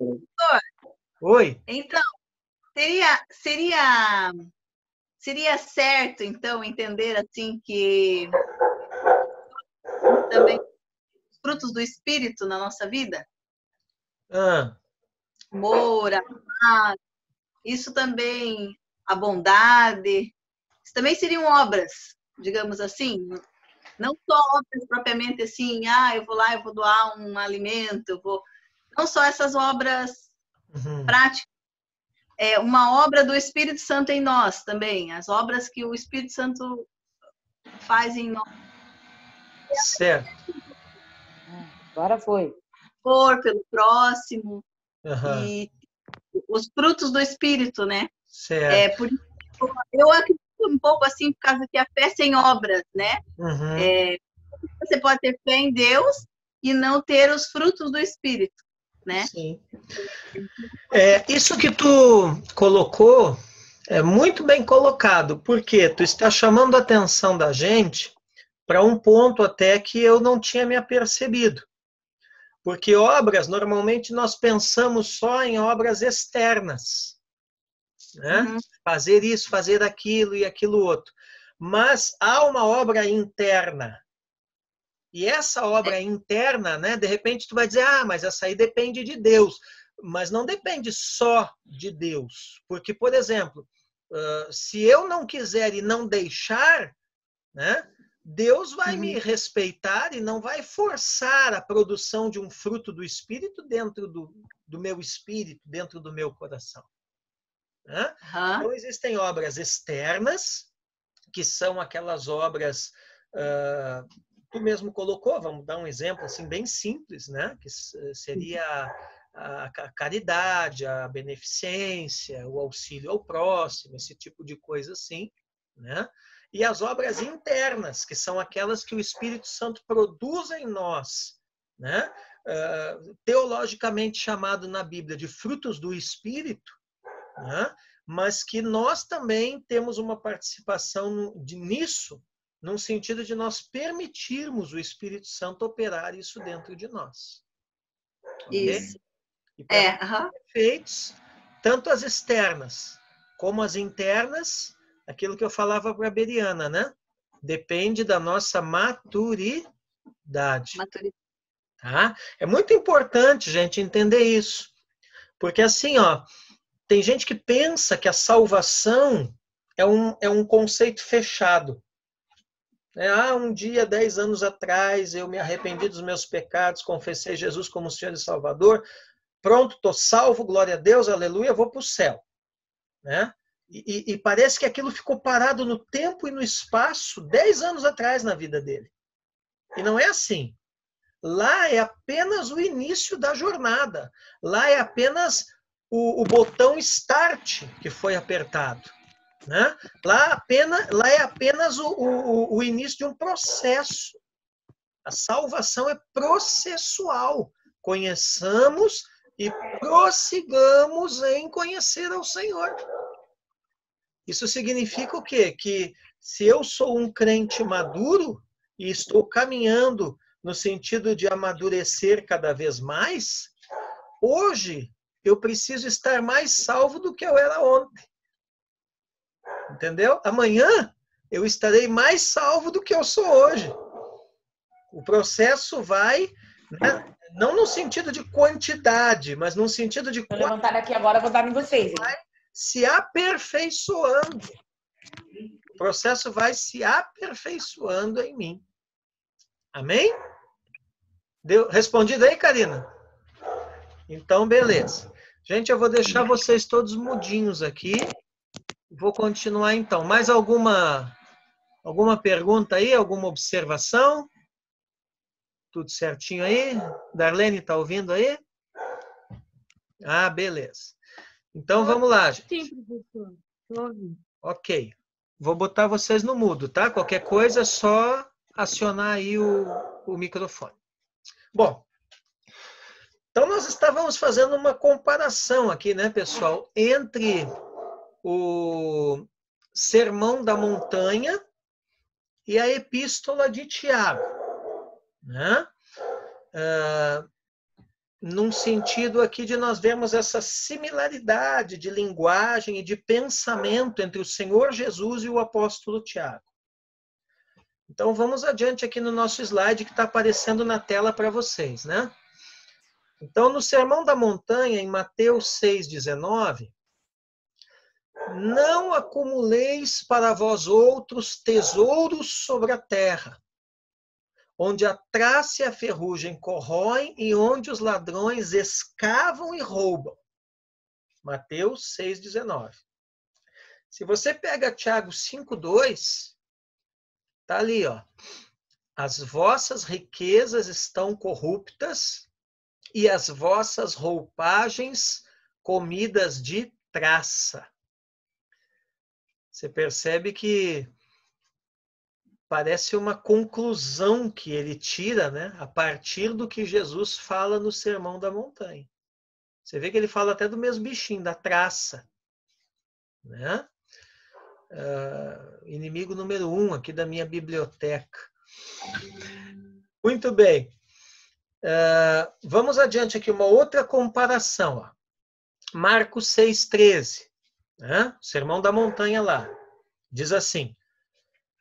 Oi? Então, seria certo, então, entender assim que também os frutos do Espírito na nossa vida? Amor, a paz, isso também, a bondade, isso também seriam obras, digamos assim, Não só obras propriamente assim, eu vou lá, eu vou doar um alimento, não só essas obras práticas. É uma obra do Espírito Santo em nós também, as obras que o Espírito Santo faz em nós. Certo. Agora foi. Pelo próximo. E os frutos do Espírito, né? Certo. Por isso, eu acredito um pouco assim, por causa que a fé sem obras, né? Você pode ter fé em Deus e não ter os frutos do Espírito, né? Sim. Isso que tu colocou é muito bem colocado, porque tu está chamando a atenção da gente para um ponto até que eu não tinha me apercebido. Porque obras, normalmente nós pensamos só em obras externas, né? Fazer isso, fazer aquilo e aquilo outro. Mas há uma obra interna. E essa obra interna, né, de repente tu vai dizer, mas essa aí depende de Deus. Mas não depende só de Deus. Porque, por exemplo, se eu não quiser e não deixar, né, Deus vai me respeitar e não vai forçar a produção de um fruto do Espírito dentro do meu espírito, dentro do meu coração. Né? Então, existem obras externas, que são aquelas obras, tu mesmo colocou, vamos dar um exemplo assim, bem simples, né? Que seria a caridade, a beneficência, o auxílio ao próximo, esse tipo de coisa assim, né? E as obras internas, que são aquelas que o Espírito Santo produz em nós, né? Teologicamente chamado na Bíblia de frutos do Espírito, né? Mas que nós também temos uma participação nisso, num sentido de nós permitirmos o Espírito Santo operar isso dentro de nós. Okay? Isso. E para efeitos, tanto as externas como as internas, aquilo que eu falava para a Beriana, né? Depende da nossa maturidade. Tá? É muito importante, gente, entender isso. Porque assim, tem gente que pensa que a salvação é um conceito fechado. Um dia, 10 anos atrás, eu me arrependi dos meus pecados, confessei Jesus como Senhor e Salvador, pronto, estou salvo, glória a Deus, aleluia, vou para o céu. Né? E parece que aquilo ficou parado no tempo e no espaço 10 anos atrás na vida dele. E não é assim. Lá é apenas o início da jornada. Lá é apenas o botão start que foi apertado. Né? Lá é apenas o início de um processo. A salvação é processual. Conheçamos e prossigamos em conhecer ao Senhor. Isso significa o quê? Que se eu sou um crente maduro e estou caminhando no sentido de amadurecer cada vez mais, hoje eu preciso estar mais salvo do que eu era ontem. Entendeu? Amanhã eu estarei mais salvo do que eu sou hoje. O processo vai, né, não no sentido de quantidade, mas no sentido de... Vou levantar aqui agora, vou dar em vocês. Vai se aperfeiçoando. O processo vai se aperfeiçoando em mim. Amém? Respondido aí, Karina? Então, beleza. Gente, eu vou deixar vocês todos mudinhos aqui. Vou continuar então. Mais alguma pergunta aí? Alguma observação? Tudo certinho aí? Darlene, está ouvindo aí? Beleza. Então, vamos lá, gente. Sim, professor. Estou ouvindo. Ok. Vou botar vocês no mudo, tá? Qualquer coisa é só acionar aí o microfone. Bom, então nós estávamos fazendo uma comparação aqui, né, pessoal, entre o Sermão da Montanha e a Epístola de Tiago, né? Num sentido aqui de nós vermos essa similaridade de linguagem e de pensamento entre o Senhor Jesus e o apóstolo Tiago. Então vamos adiante aqui no nosso slide que está aparecendo na tela para vocês, né? Então no Sermão da Montanha, em Mateus 6,19, não acumuleis para vós outros tesouros sobre a terra, onde a traça e a ferrugem corroem e onde os ladrões escavam e roubam. Mateus 6,19. Se você pega Tiago 5,2, tá ali, ó. As vossas riquezas estão corruptas e as vossas roupagens comidas de traça. Você percebe que parece uma conclusão que ele tira, né, a partir do que Jesus fala no Sermão da Montanha. Você vê que ele fala até do mesmo bichinho, da traça, né? Inimigo número 1 aqui da minha biblioteca. Muito bem. Vamos adiante aqui, uma outra comparação. Ó. Marcos 6,13. Né? Sermão da Montanha lá. Diz assim: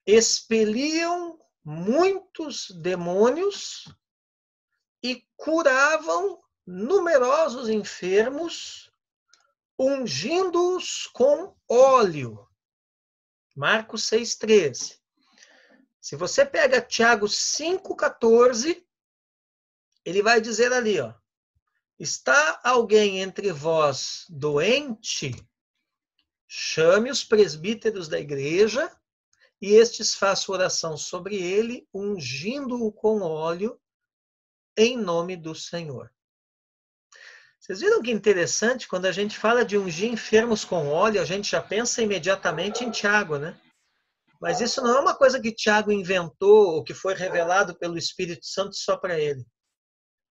expeliam muitos demônios e curavam numerosos enfermos, ungindo-os com óleo. Marcos 6,13. Se você pega Tiago 5,14, ele vai dizer ali, ó, está alguém entre vós doente? Chame os presbíteros da igreja e estes façam oração sobre ele, ungindo-o com óleo em nome do Senhor. Vocês viram que interessante? Quando a gente fala de ungir enfermos com óleo, a gente já pensa imediatamente em Tiago, né? Mas isso não é uma coisa que Tiago inventou ou que foi revelado pelo Espírito Santo só para ele.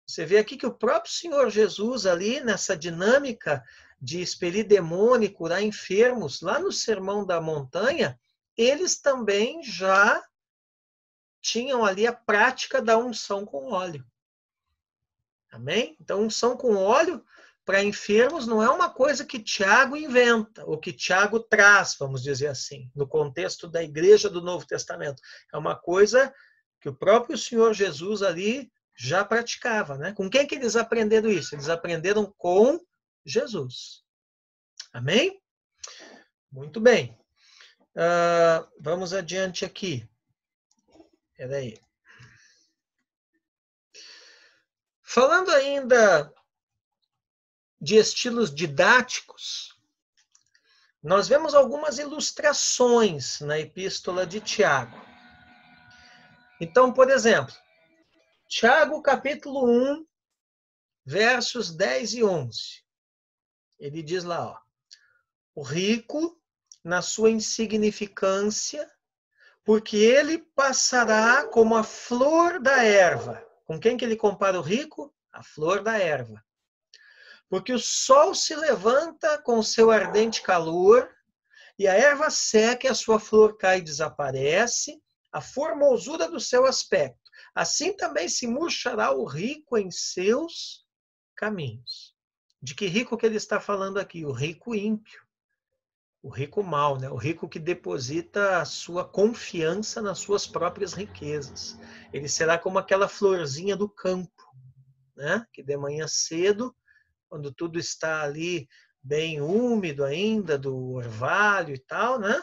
Você vê aqui que o próprio Senhor Jesus ali, nessa dinâmica de expelir demônio e curar enfermos, lá no Sermão da Montanha, eles também já tinham ali a prática da unção com óleo. Amém? Então, unção com óleo para enfermos não é uma coisa que Tiago inventa, ou que Tiago traz, vamos dizer assim, no contexto da igreja do Novo Testamento. É uma coisa que o próprio Senhor Jesus ali já praticava, né? Com quem que eles aprenderam isso? Eles aprenderam com Jesus. Amém? Muito bem. Vamos adiante aqui. Espera aí. Falando ainda de estilos didáticos, nós vemos algumas ilustrações na epístola de Tiago. Então, por exemplo, Tiago capítulo 1, versos 10 e 11. Ele diz lá, ó, o rico na sua insignificância, porque ele passará como a flor da erva. Com quem que ele compara o rico? A flor da erva. Porque o sol se levanta com seu ardente calor, e a erva seca e a sua flor cai e desaparece, a formosura do seu aspecto. Assim também se murchará o rico em seus caminhos. De que rico que ele está falando aqui? O rico ímpio. O rico mau, né? O rico que deposita a sua confiança nas suas próprias riquezas. Ele será como aquela florzinha do campo, né? Que de manhã cedo, quando tudo está ali bem úmido ainda, do orvalho e tal, né?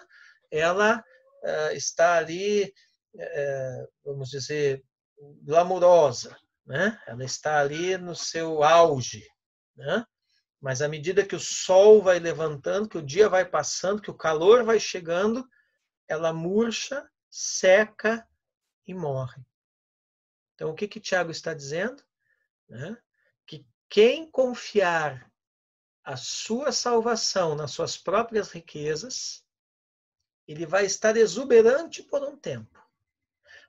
Ela está ali, vamos dizer, glamurosa, né? Ela está ali no seu auge, né? Mas à medida que o sol vai levantando, que o dia vai passando, que o calor vai chegando, ela murcha, seca e morre. Então, o que Tiago está dizendo? Né? Que quem confiar a sua salvação nas suas próprias riquezas, ele vai estar exuberante por um tempo.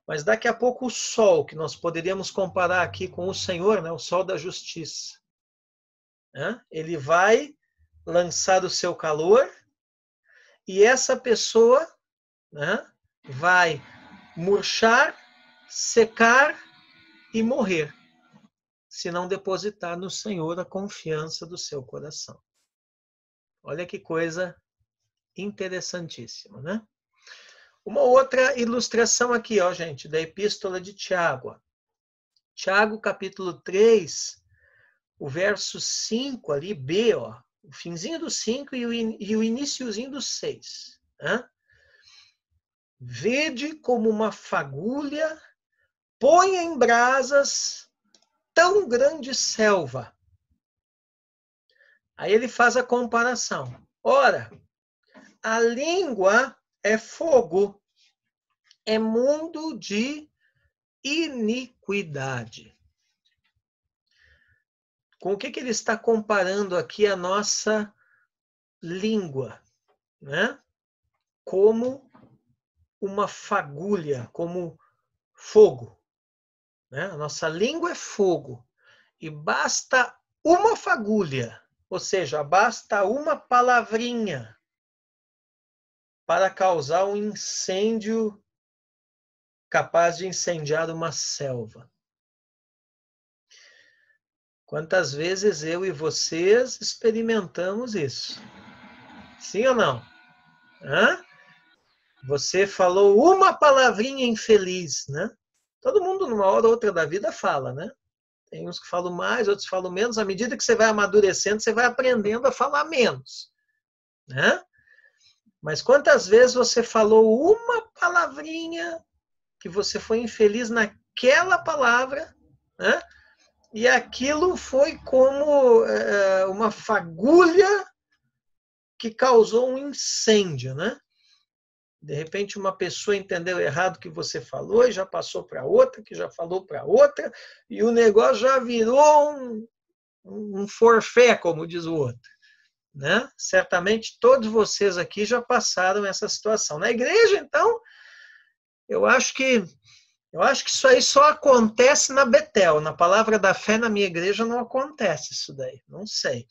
Mas daqui a pouco o sol, que nós poderíamos comparar aqui com o Senhor, né? O sol da justiça, ele vai lançar o seu calor e essa pessoa, né, vai murchar, secar e morrer, se não depositar no Senhor a confiança do seu coração. Olha que coisa interessantíssima, né? Uma outra ilustração aqui, ó, gente, da epístola de Tiago. Tiago, capítulo 3, o verso 5 ali, B, ó, o finzinho do 5 e o iniciozinho do 6. Né? Vede como uma fagulha põe em brasas tão grande selva. Aí ele faz a comparação. Ora, a língua é fogo, é mundo de iniquidade. Com o que ele está comparando aqui a nossa língua, né? Como uma fagulha, como fogo, né? A nossa língua é fogo e basta uma fagulha, ou seja, basta uma palavrinha para causar um incêndio capaz de incendiar uma selva. Quantas vezes eu e vocês experimentamos isso? Sim ou não? Hã? Você falou uma palavrinha infeliz, né? Todo mundo, numa hora ou outra da vida, fala, né? Tem uns que falam mais, outros falam menos. À medida que você vai amadurecendo, você vai aprendendo a falar menos, né? Mas quantas vezes você falou uma palavrinha que você foi infeliz naquela palavra, né? E aquilo foi como uma fagulha que causou um incêndio, né? De repente, uma pessoa entendeu errado o que você falou e já passou para outra, que já falou para outra, e o negócio já virou um forfé, como diz o outro, né? Certamente todos vocês aqui já passaram essa situação. Na igreja, então, eu acho que isso aí só acontece na Betel. Na Palavra da Fé, na minha igreja, não acontece isso daí. Não sei.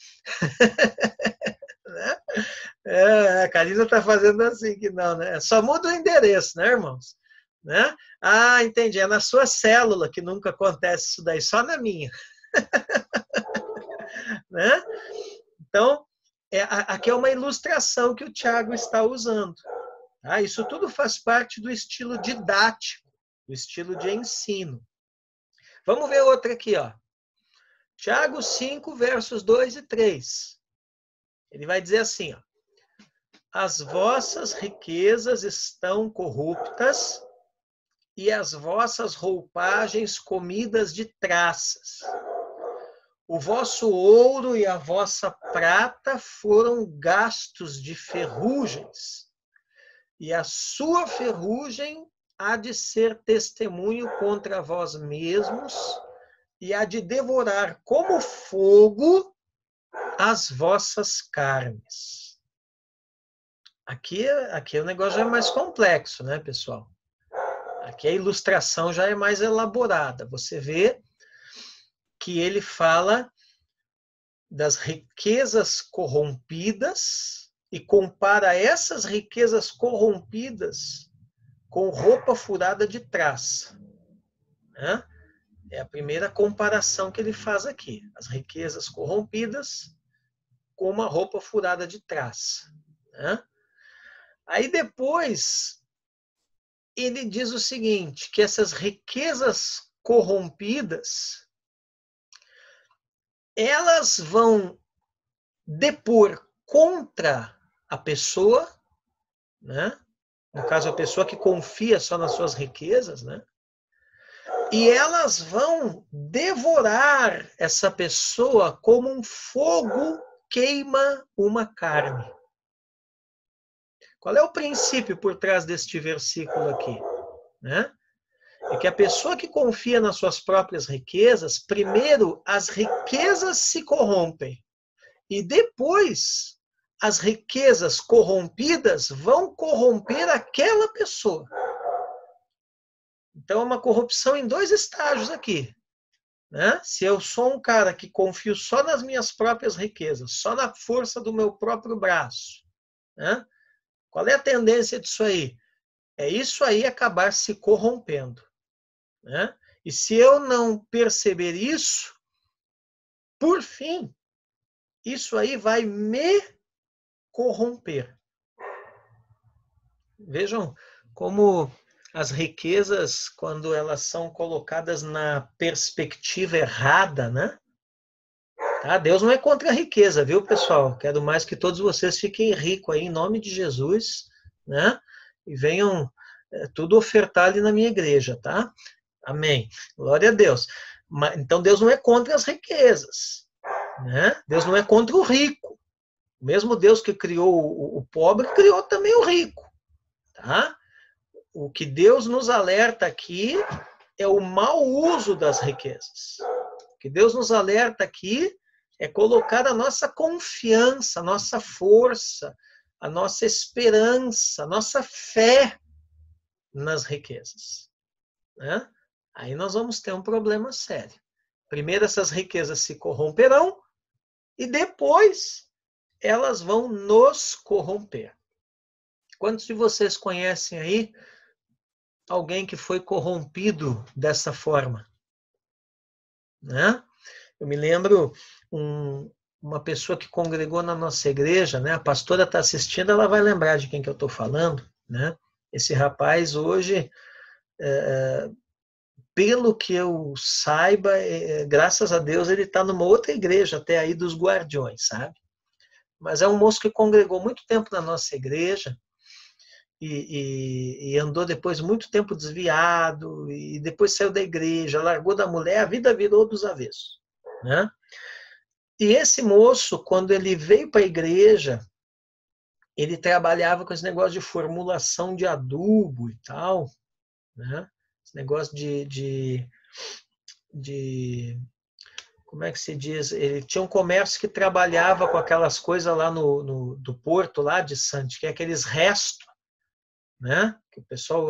A Karina está fazendo assim que não, né? Só muda o endereço, né, irmãos? Né? Ah, entendi. É na sua célula que nunca acontece isso daí, só na minha. Né? Então, aqui é uma ilustração que o Tiago está usando. Tá? Isso tudo faz parte do estilo didático, do estilo de ensino. Vamos ver outra aqui, ó. Tiago 5, versos 2 e 3. Ele vai dizer assim, ó: as vossas riquezas estão corruptas e as vossas roupagens comidas de traças. O vosso ouro e a vossa prata foram gastos de ferrugens, e a sua ferrugem há de ser testemunho contra vós mesmos e há de devorar como fogo as vossas carnes. Aqui o negócio já é mais complexo, né, pessoal? Aqui a ilustração já é mais elaborada. Você vê que ele fala das riquezas corrompidas e compara essas riquezas corrompidas com roupa furada de traça, né? É a primeira comparação que ele faz aqui. As riquezas corrompidas com uma roupa furada de traça, né? Aí depois ele diz o seguinte, que essas riquezas corrompidas, elas vão depor contra a pessoa, né? No caso, a pessoa que confia só nas suas riquezas, né? E elas vão devorar essa pessoa como um fogo queima uma carne. Qual é o princípio por trás deste versículo aqui? Né? É que a pessoa que confia nas suas próprias riquezas, primeiro as riquezas se corrompem. E depois as riquezas corrompidas vão corromper aquela pessoa. Então é uma corrupção em dois estágios aqui. Né? Se eu sou um cara que confio só nas minhas próprias riquezas, só na força do meu próprio braço, né? Qual é a tendência disso aí? É isso aí acabar se corrompendo, né? E se eu não perceber isso, por fim, isso aí vai me corromper. Vejam como as riquezas, quando elas são colocadas na perspectiva errada, né? Tá? Deus não é contra a riqueza, viu, pessoal? Quero mais que todos vocês fiquem ricos aí, em nome de Jesus, né? E venham tudo ofertar ali na minha igreja, tá? Amém. Glória a Deus. Então Deus não é contra as riquezas, né? Deus não é contra o rico. O mesmo Deus que criou o pobre, criou também o rico. Tá? O que Deus nos alerta aqui é o mau uso das riquezas. O que Deus nos alerta aqui é colocar a nossa confiança, a nossa força, a nossa esperança, a nossa fé nas riquezas. Né? Aí nós vamos ter um problema sério. Primeiro, essas riquezas se corromperão e depois elas vão nos corromper. Quantos de vocês conhecem aí alguém que foi corrompido dessa forma? Né? Eu me lembro uma pessoa que congregou na nossa igreja, né? A pastora está assistindo, ela vai lembrar de quem que eu estou falando. Né? Esse rapaz hoje, pelo que eu saiba, graças a Deus, ele está numa outra igreja, até aí dos Guardiões, sabe? Mas é um moço que congregou muito tempo na nossa igreja, e andou depois muito tempo desviado, e depois saiu da igreja, largou da mulher, a vida virou dos avessos. Né? E esse moço, quando ele veio para a igreja, ele trabalhava com esse negócio de formulação de adubo e tal, né? Esse negócio de como é que se diz? Ele tinha um comércio que trabalhava com aquelas coisas lá do porto lá de Santos, que é aqueles restos, né? Que o pessoal,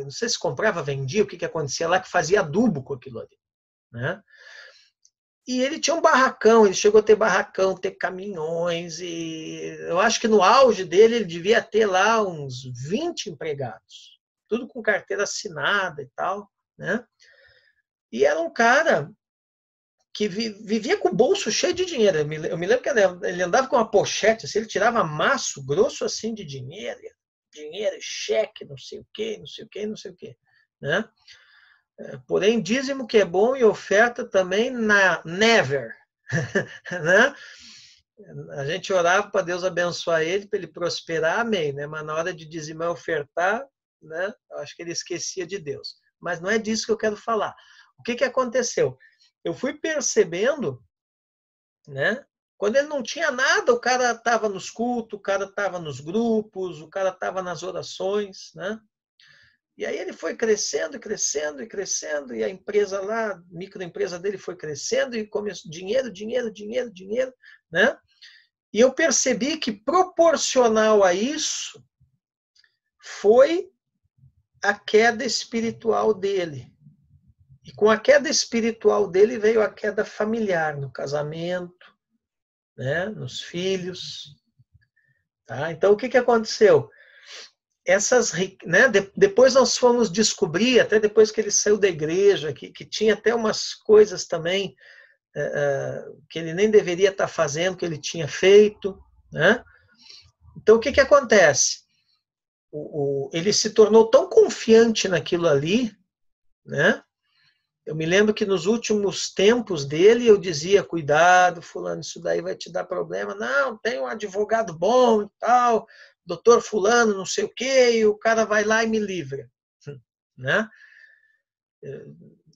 não sei se comprava, vendia, o que acontecia lá, que fazia adubo com aquilo ali. Né? E ele tinha um barracão, ele chegou a ter barracão, ter caminhões, e eu acho que no auge dele ele devia ter lá uns 20 empregados, tudo com carteira assinada e tal. Né? E era um cara que vivia com o bolso cheio de dinheiro. Eu me lembro que ele andava com uma pochete, assim, ele tirava maço grosso assim de dinheiro, cheque, não sei o quê, não sei o quê, não sei o quê. Né? Porém, dízimo que é bom e oferta também never. Né? A gente orava para Deus abençoar ele, para ele prosperar, amém. Né? Mas na hora de dizimar e ofertar, né? Eu acho que ele esquecia de Deus. Mas não é disso que eu quero falar. O que aconteceu? Eu fui percebendo, né? Quando ele não tinha nada, o cara estava nos cultos, o cara estava nos grupos, o cara estava nas orações, né? E aí ele foi crescendo, crescendo e crescendo, e a empresa lá, a microempresa dele foi crescendo, e começou dinheiro, né? E eu percebi que proporcional a isso foi a queda espiritual dele. E com a queda espiritual dele veio a queda familiar, no casamento, né? Nos filhos. Tá? Então, o que aconteceu? Né? Depois nós fomos descobrir, até depois que ele saiu da igreja, que tinha até umas coisas também que ele nem deveria estar fazendo, que ele tinha feito. Né? Então, o que acontece? Ele se tornou tão confiante naquilo ali, né? Eu me lembro que nos últimos tempos dele, eu dizia, cuidado, fulano, isso daí vai te dar problema. Não, tem um advogado bom e tal, doutor fulano, não sei o quê, e o cara vai lá e me livra. Né?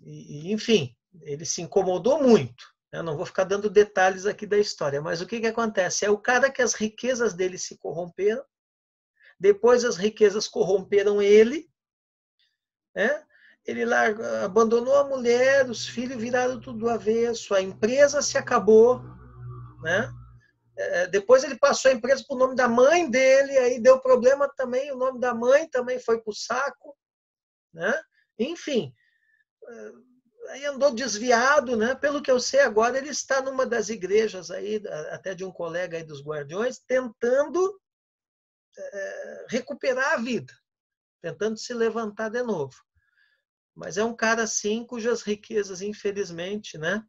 Enfim, ele se incomodou muito. Eu não vou ficar dando detalhes aqui da história, mas o que acontece? É o cara que as riquezas dele se corromperam, depois as riquezas corromperam ele, né? Ele abandonou a mulher, os filhos viraram tudo do avesso, a empresa se acabou, né? Depois ele passou a empresa para o nome da mãe dele, aí deu problema também, o nome da mãe também foi para o saco, né? Enfim, aí andou desviado, né? Pelo que eu sei agora, ele está numa das igrejas aí, até de um colega aí dos Guardiões, tentando recuperar a vida, tentando se levantar de novo. Mas é um cara, assim, cujas riquezas, infelizmente, né,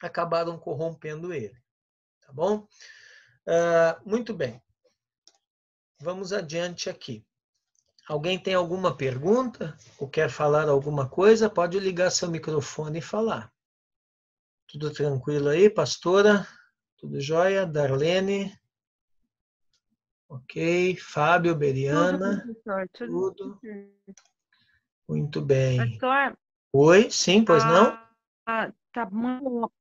acabaram corrompendo ele. Tá bom? Muito bem. Vamos adiante aqui. Alguém tem alguma pergunta? Ou quer falar alguma coisa? Pode ligar seu microfone e falar. Tudo tranquilo aí, pastora? Tudo jóia? Darlene? Ok. Fábio, Beriana? Tudo. Muito bem. Pastor, Oi, sim, pois não? tá muito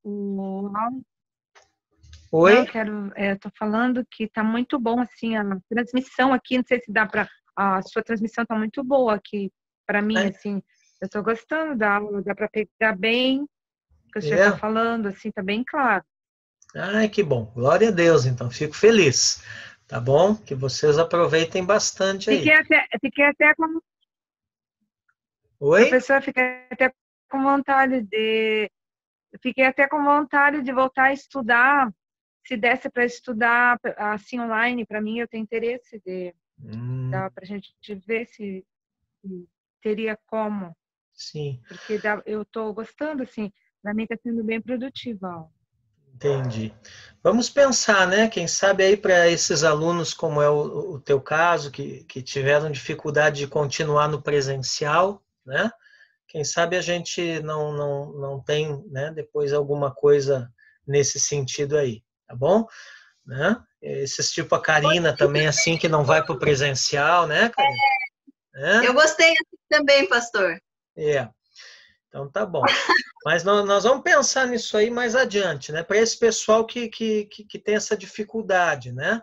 Oi? Não, eu tô falando que tá muito bom, assim, a transmissão aqui, não sei se dá para a sua transmissão tá muito boa aqui, para mim, assim, eu tô gostando da aula, dá para pegar bem o que o senhor tá falando, assim, tá bem claro. Ai, que bom. Glória a Deus, então. Fico feliz. Tá bom? Que vocês aproveitem bastante aí. Fiquei até com... Oi? Professor, fiquei até com vontade de voltar a estudar. Se desse para estudar assim online, para mim, eu tenho interesse de dá para a gente ver se teria como. Sim. Porque eu estou gostando, assim, para mim está sendo bem produtiva. Entendi. Vamos pensar, né? Quem sabe aí para esses alunos, como é o teu caso, que tiveram dificuldade de continuar no presencial, né? Quem sabe a gente não tem, né, depois alguma coisa nesse sentido aí, tá bom? Né? Esses tipo a Karina também, assim, que não vai para o presencial, né, Karina? Eu gostei assim também, pastor. Então tá bom. Mas nós vamos pensar nisso aí mais adiante, né? Para esse pessoal que tem essa dificuldade, né?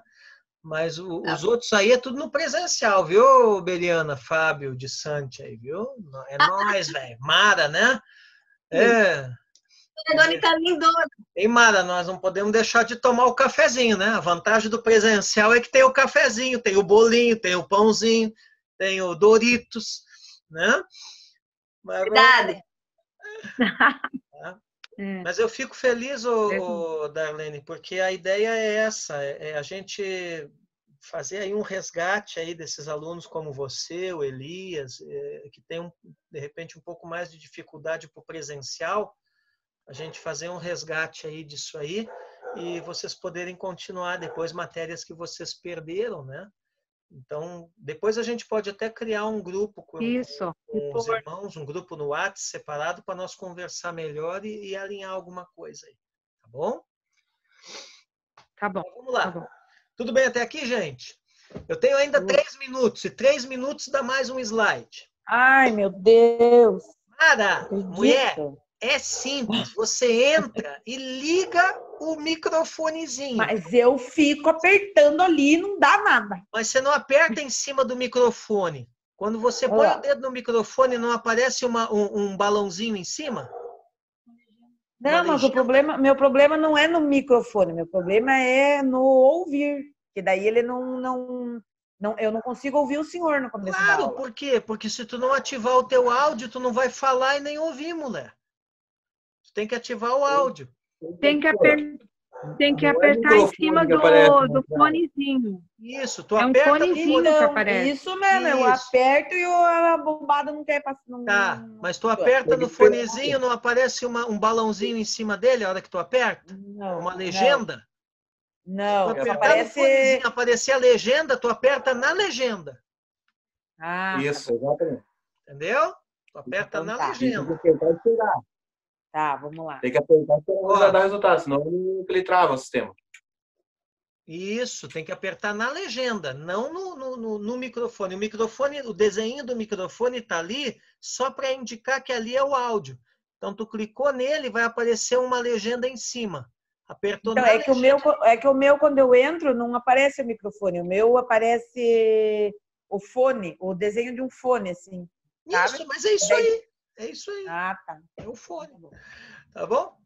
Mas os outros aí é tudo no presencial, viu, Beliana, Fábio, de Sante aí, viu? É nóis, velho. Mara, né? Dona tá lindona. E Mara, nós não podemos deixar de tomar o cafezinho, né? A vantagem do presencial é que tem o cafezinho, tem o bolinho, tem o pãozinho, tem o Doritos, né? Mas verdade. Mas eu fico feliz, Darlene, porque a ideia é essa, é a gente fazer aí um resgate aí desses alunos como você, o Elias, que tem, de repente, um pouco mais de dificuldade para o presencial, a gente fazer um resgate aí disso aí e vocês poderem continuar depois matérias que vocês perderam, né? Então, depois a gente pode até criar um grupo com os irmãos, um grupo no WhatsApp separado para nós conversar melhor e alinhar alguma coisa aí. Tá bom? Tá bom. Então, vamos lá. Tá bom. Tudo bem até aqui, gente? Eu tenho ainda 3 minutos, e 3 minutos dá mais um slide. Ai, meu Deus! Mara, mulher, é simples. Você entra e liga o microfonezinho. Mas eu fico apertando ali e não dá nada. Mas você não aperta em cima do microfone. Quando você põe o dedo no microfone, não aparece um balãozinho em cima? Não, mas meu problema não é no microfone, meu problema é no ouvir. Que daí ele eu não consigo ouvir o senhor no começo da aula. Por quê? Porque se tu não ativar o teu áudio, tu não vai falar e nem ouvir, mulher. Tu tem que ativar o áudio. Tem que apertar em cima do fonezinho. Isso, tu aperta um fonezinho que aparece. Isso mesmo, eu aperto e a bombada não quer passar. Tá, mas tu aperta no fonezinho, não aparece um balãozinho em cima dele a hora que tu aperta? Não, uma legenda? Não, tu aparece... aparecer a legenda, tu aperta na legenda. Isso, exatamente. Entendeu? Tu aperta na legenda. Tá, vamos lá. Tem que apertar para dar resultado, senão ele trava o sistema. Isso, tem que apertar na legenda, não no microfone. O microfone, o desenho do microfone está ali só para indicar que ali é o áudio. Então, tu clicou nele, vai aparecer uma legenda em cima. Apertou então, na legenda. É que o meu, quando eu entro, não aparece o microfone. O meu aparece o fone, o desenho de um fone, assim. Sabe? Isso, mas é isso aí. É isso aí. Ah, tá. É o fone. Tá bom?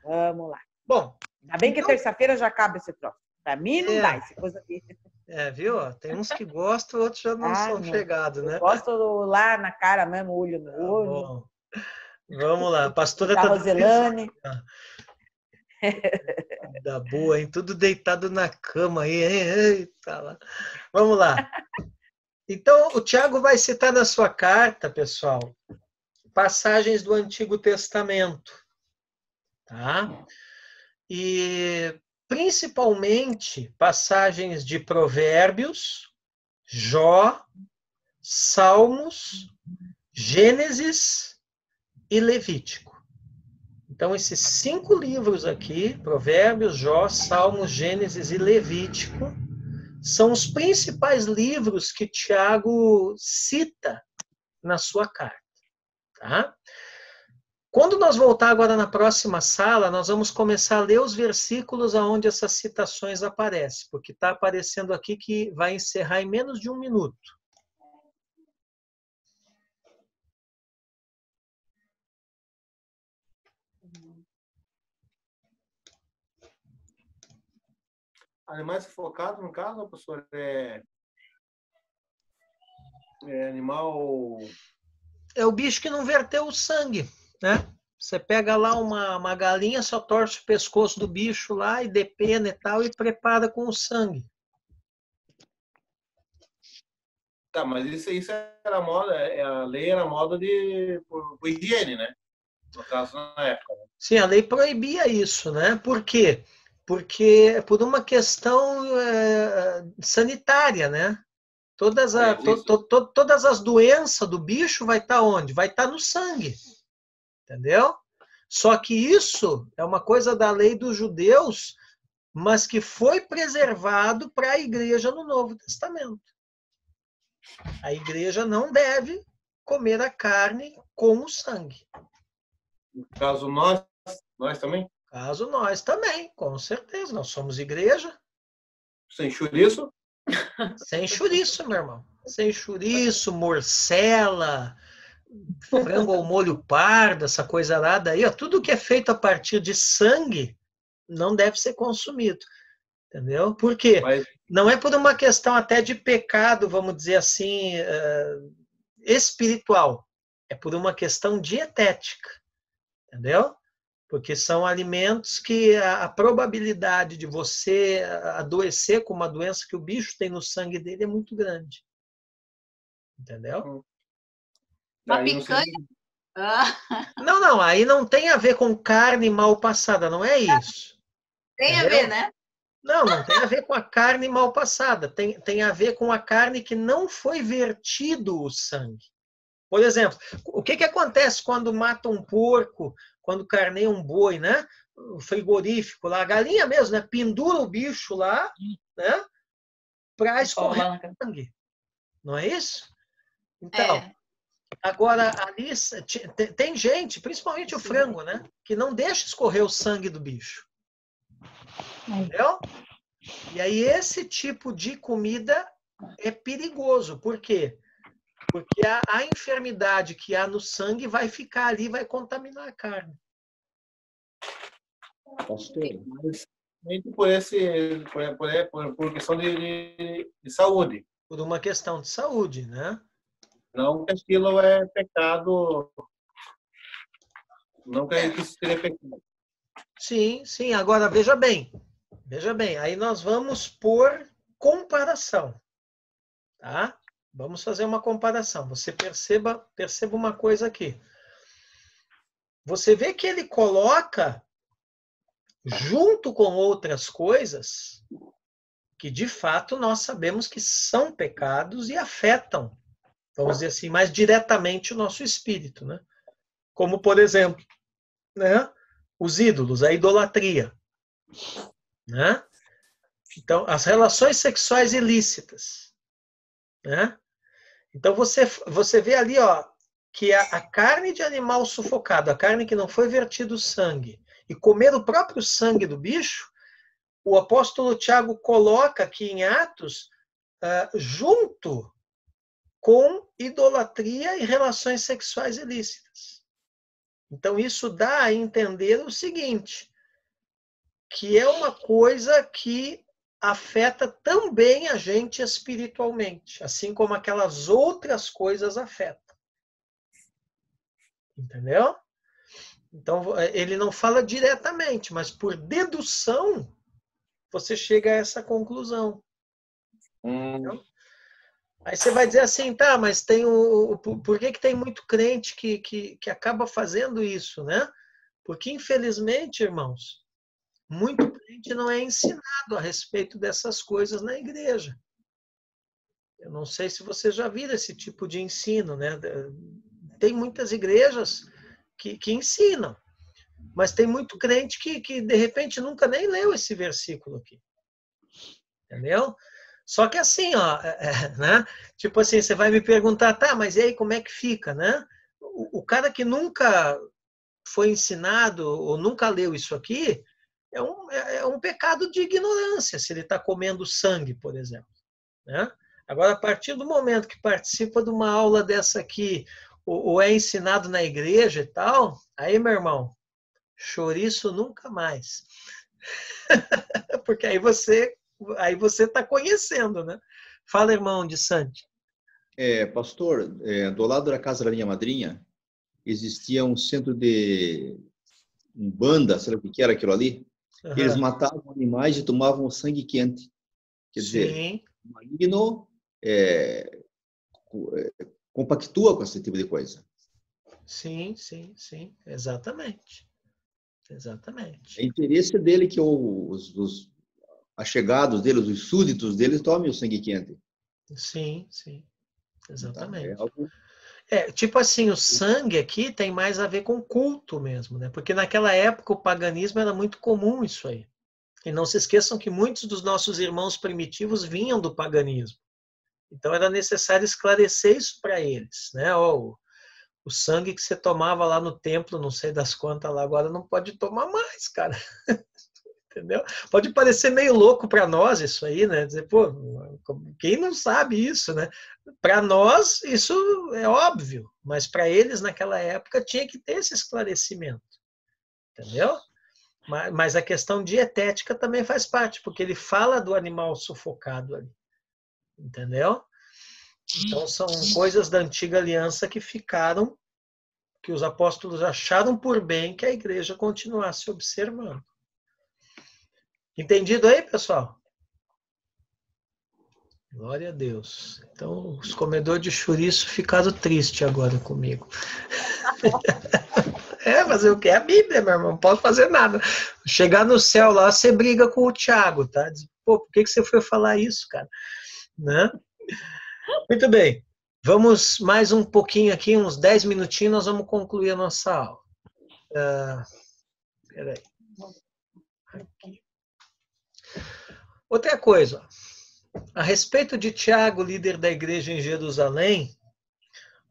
Vamos lá. Bom. Ainda bem que terça-feira já acaba esse troço. Pra mim não dá essa coisa aqui. Viu? Tem uns que gostam, outros já não são chegados, né? Eu gosto lá na cara mesmo, olho no olho. Bom. Vamos lá. A pastora da Roselane. Da boa, hein? Tudo deitado na cama aí, hein? Eita lá. Vamos lá. Então, o Tiago vai citar na sua carta, pessoal, passagens do Antigo Testamento, tá? E principalmente passagens de Provérbios, Jó, Salmos, Gênesis e Levítico. Então, esses 5 livros aqui, Provérbios, Jó, Salmos, Gênesis e Levítico, são os principais livros que Tiago cita na sua carta. Tá? Quando nós voltar agora na próxima sala, nós vamos começar a ler os versículos onde essas citações aparecem, porque está aparecendo aqui que vai encerrar em menos de 1 minuto. Animais sufocados, no caso, professor, é animal... É o bicho que não verteu o sangue, né? Você pega lá uma galinha, só torce o pescoço do bicho lá e depena e tal, e prepara com o sangue. Tá, mas isso era moda, a lei era moda por higiene, né? No caso, na época. Né? Sim, a lei proibia isso, né? Por quê? Porque por uma questão sanitária, né? Todas as doenças do bicho vai estar onde? Vai estar no sangue. Entendeu? Só que isso é uma coisa da lei dos judeus, mas que foi preservado para a igreja no Novo Testamento. A igreja não deve comer a carne com o sangue. No caso, nós também? Caso nós também, com certeza. Nós somos igreja. Sem chouriço? Sem chouriço, meu irmão. Sem chouriço, morcela, frango ao molho pardo, essa coisa lá daí. Ó, tudo que é feito a partir de sangue não deve ser consumido. Entendeu? Por quê? Não é por uma questão até de pecado, vamos dizer assim, espiritual. É por uma questão dietética. Entendeu? Porque são alimentos que a probabilidade de você adoecer com uma doença que o bicho tem no sangue dele é muito grande. Entendeu? Uma picanha? Não, aí não tem a ver com carne mal passada, não é isso. Tem a ver, né? Não tem a ver com a carne mal passada. Tem a ver com a carne que não foi vertido o sangue. Por exemplo, o que acontece quando mata um porco, quando carneia um boi, né? O frigorífico lá, a galinha mesmo, né? Pendura o bicho lá, né? Para escorrer sangue. Não é isso? Então, agora ali tem gente, principalmente o frango, né? Que não deixa escorrer o sangue do bicho. Entendeu? E aí esse tipo de comida é perigoso. Por quê? Porque a enfermidade que há no sangue vai ficar ali, vai contaminar a carne. Por questão de saúde. Por uma questão de saúde, né? Não que aquilo é pecado. Não que isso seria pecado. Sim. Agora, veja bem. Aí nós vamos por comparação. Tá? Vamos fazer uma comparação. Você perceba uma coisa aqui. Você vê que ele coloca, junto com outras coisas, que de fato nós sabemos que são pecados e afetam, vamos dizer assim, mais diretamente o nosso espírito, né? Como, por exemplo, né? Os ídolos, a idolatria. Né? Então, as relações sexuais ilícitas. Né? Então, você vê ali, ó, que a carne de animal sufocado, a carne que não foi vertido sangue, e comer o próprio sangue do bicho, o apóstolo Tiago coloca aqui em Atos, junto com idolatria e relações sexuais ilícitas. Então, isso dá a entender o seguinte, que é uma coisa que afeta também a gente espiritualmente, assim como aquelas outras coisas afetam. Entendeu? Então, ele não fala diretamente, mas por dedução, você chega a essa conclusão. Entendeu? Aí você vai dizer assim, tá, mas tem por que tem muito crente que acaba fazendo isso, né? Porque, infelizmente, irmãos, muito crente não é ensinado a respeito dessas coisas na igreja. Eu não sei se você já viu esse tipo de ensino, né? Tem muitas igrejas que ensinam, mas tem muito crente que de repente nunca nem leu esse versículo aqui. Entendeu? Só que assim, ó, né? Tipo assim, você vai me perguntar, tá, mas e aí como é que fica, né? O cara que nunca foi ensinado ou nunca leu isso aqui, é um pecado de ignorância se ele está comendo sangue, por exemplo, né? Agora, a partir do momento que participa de uma aula dessa aqui, ou é ensinado na igreja e tal, aí, meu irmão, chouriço nunca mais. Porque aí você está conhecendo, né? Fala, irmão de Santi. Pastor, do lado da casa da minha madrinha, existia um centro de umbanda, sei lá o que era aquilo ali. Uhum. Eles matavam animais e tomavam sangue quente. Quer dizer, o maligno compactua com esse tipo de coisa. Sim, exatamente. Exatamente. É interesse dele que os achegados dele, os súditos dele, tomem o sangue quente. Sim, exatamente. Tá, algo... tipo assim, o sangue aqui tem mais a ver com culto mesmo, né? Porque naquela época o paganismo era muito comum isso aí. E não se esqueçam que muitos dos nossos irmãos primitivos vinham do paganismo. Então era necessário esclarecer isso para eles, né? O sangue que você tomava lá no templo, não sei das quantas lá, agora não pode tomar mais, cara. Entendeu? Pode parecer meio louco para nós isso aí, né? Dizer, pô, quem não sabe isso, né? Para nós isso é óbvio, mas para eles naquela época tinha que ter esse esclarecimento, entendeu? Mas a questão dietética também faz parte, porque ele fala do animal sufocado ali, entendeu? Então são coisas da antiga aliança que ficaram, que os apóstolos acharam por bem que a igreja continuasse observando. Entendido aí, pessoal? Glória a Deus. Então, os comedores de chouriço ficaram tristes agora comigo. Fazer o quê? É a Bíblia, meu irmão. Não posso fazer nada. Chegar no céu lá, você briga com o Tiago, tá? Diz, pô, por que você foi falar isso, cara? Né? Muito bem. Vamos mais um pouquinho aqui, uns 10 minutinhos, nós vamos concluir a nossa aula. Peraí. Aqui. Outra coisa, a respeito de Tiago, líder da igreja em Jerusalém,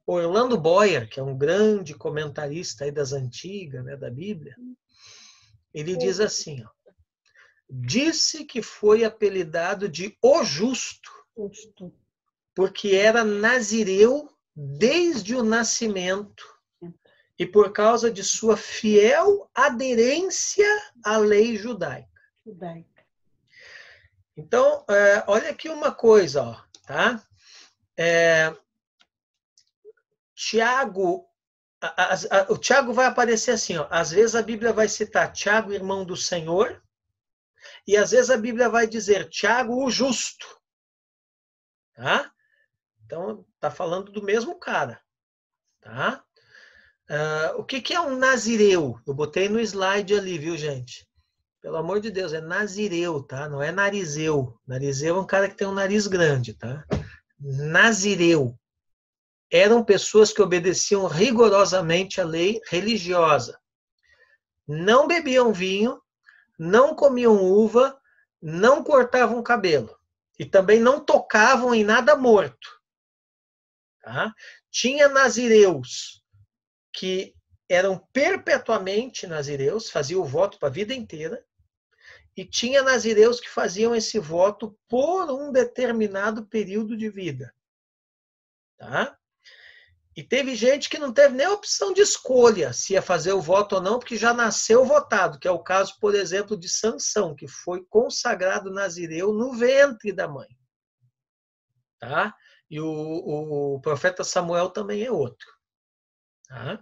Orlando Boyer, que é um grande comentarista aí das antigas, né, da Bíblia, ele diz assim, ó, disse que foi apelidado de O Justo, porque era nazireu desde o nascimento e por causa de sua fiel aderência à lei judaica. Então, olha aqui uma coisa, ó, tá? Tiago, o Tiago vai aparecer assim, ó, às vezes a Bíblia vai citar Tiago, irmão do Senhor, e às vezes a Bíblia vai dizer Tiago, o justo. Tá? Então, tá falando do mesmo cara. Tá? O que é um nazireu? Eu botei no slide ali, viu, gente? Pelo amor de Deus, é nazireu, tá? Não é narizeu. Narizeu é um cara que tem um nariz grande, tá? Nazireu. Eram pessoas que obedeciam rigorosamente a lei religiosa. Não bebiam vinho, não comiam uva, não cortavam cabelo. E também não tocavam em nada morto. Tá? Tinha nazireus que eram perpetuamente nazireus, faziam o voto para a vida inteira, e tinha nazireus que faziam esse voto por um determinado período de vida. Tá? E teve gente que não teve nem a opção de escolha se ia fazer o voto ou não, porque já nasceu votado, que é o caso, por exemplo, de Sansão, que foi consagrado nazireu no ventre da mãe. Tá? E o profeta Samuel também é outro. Tá?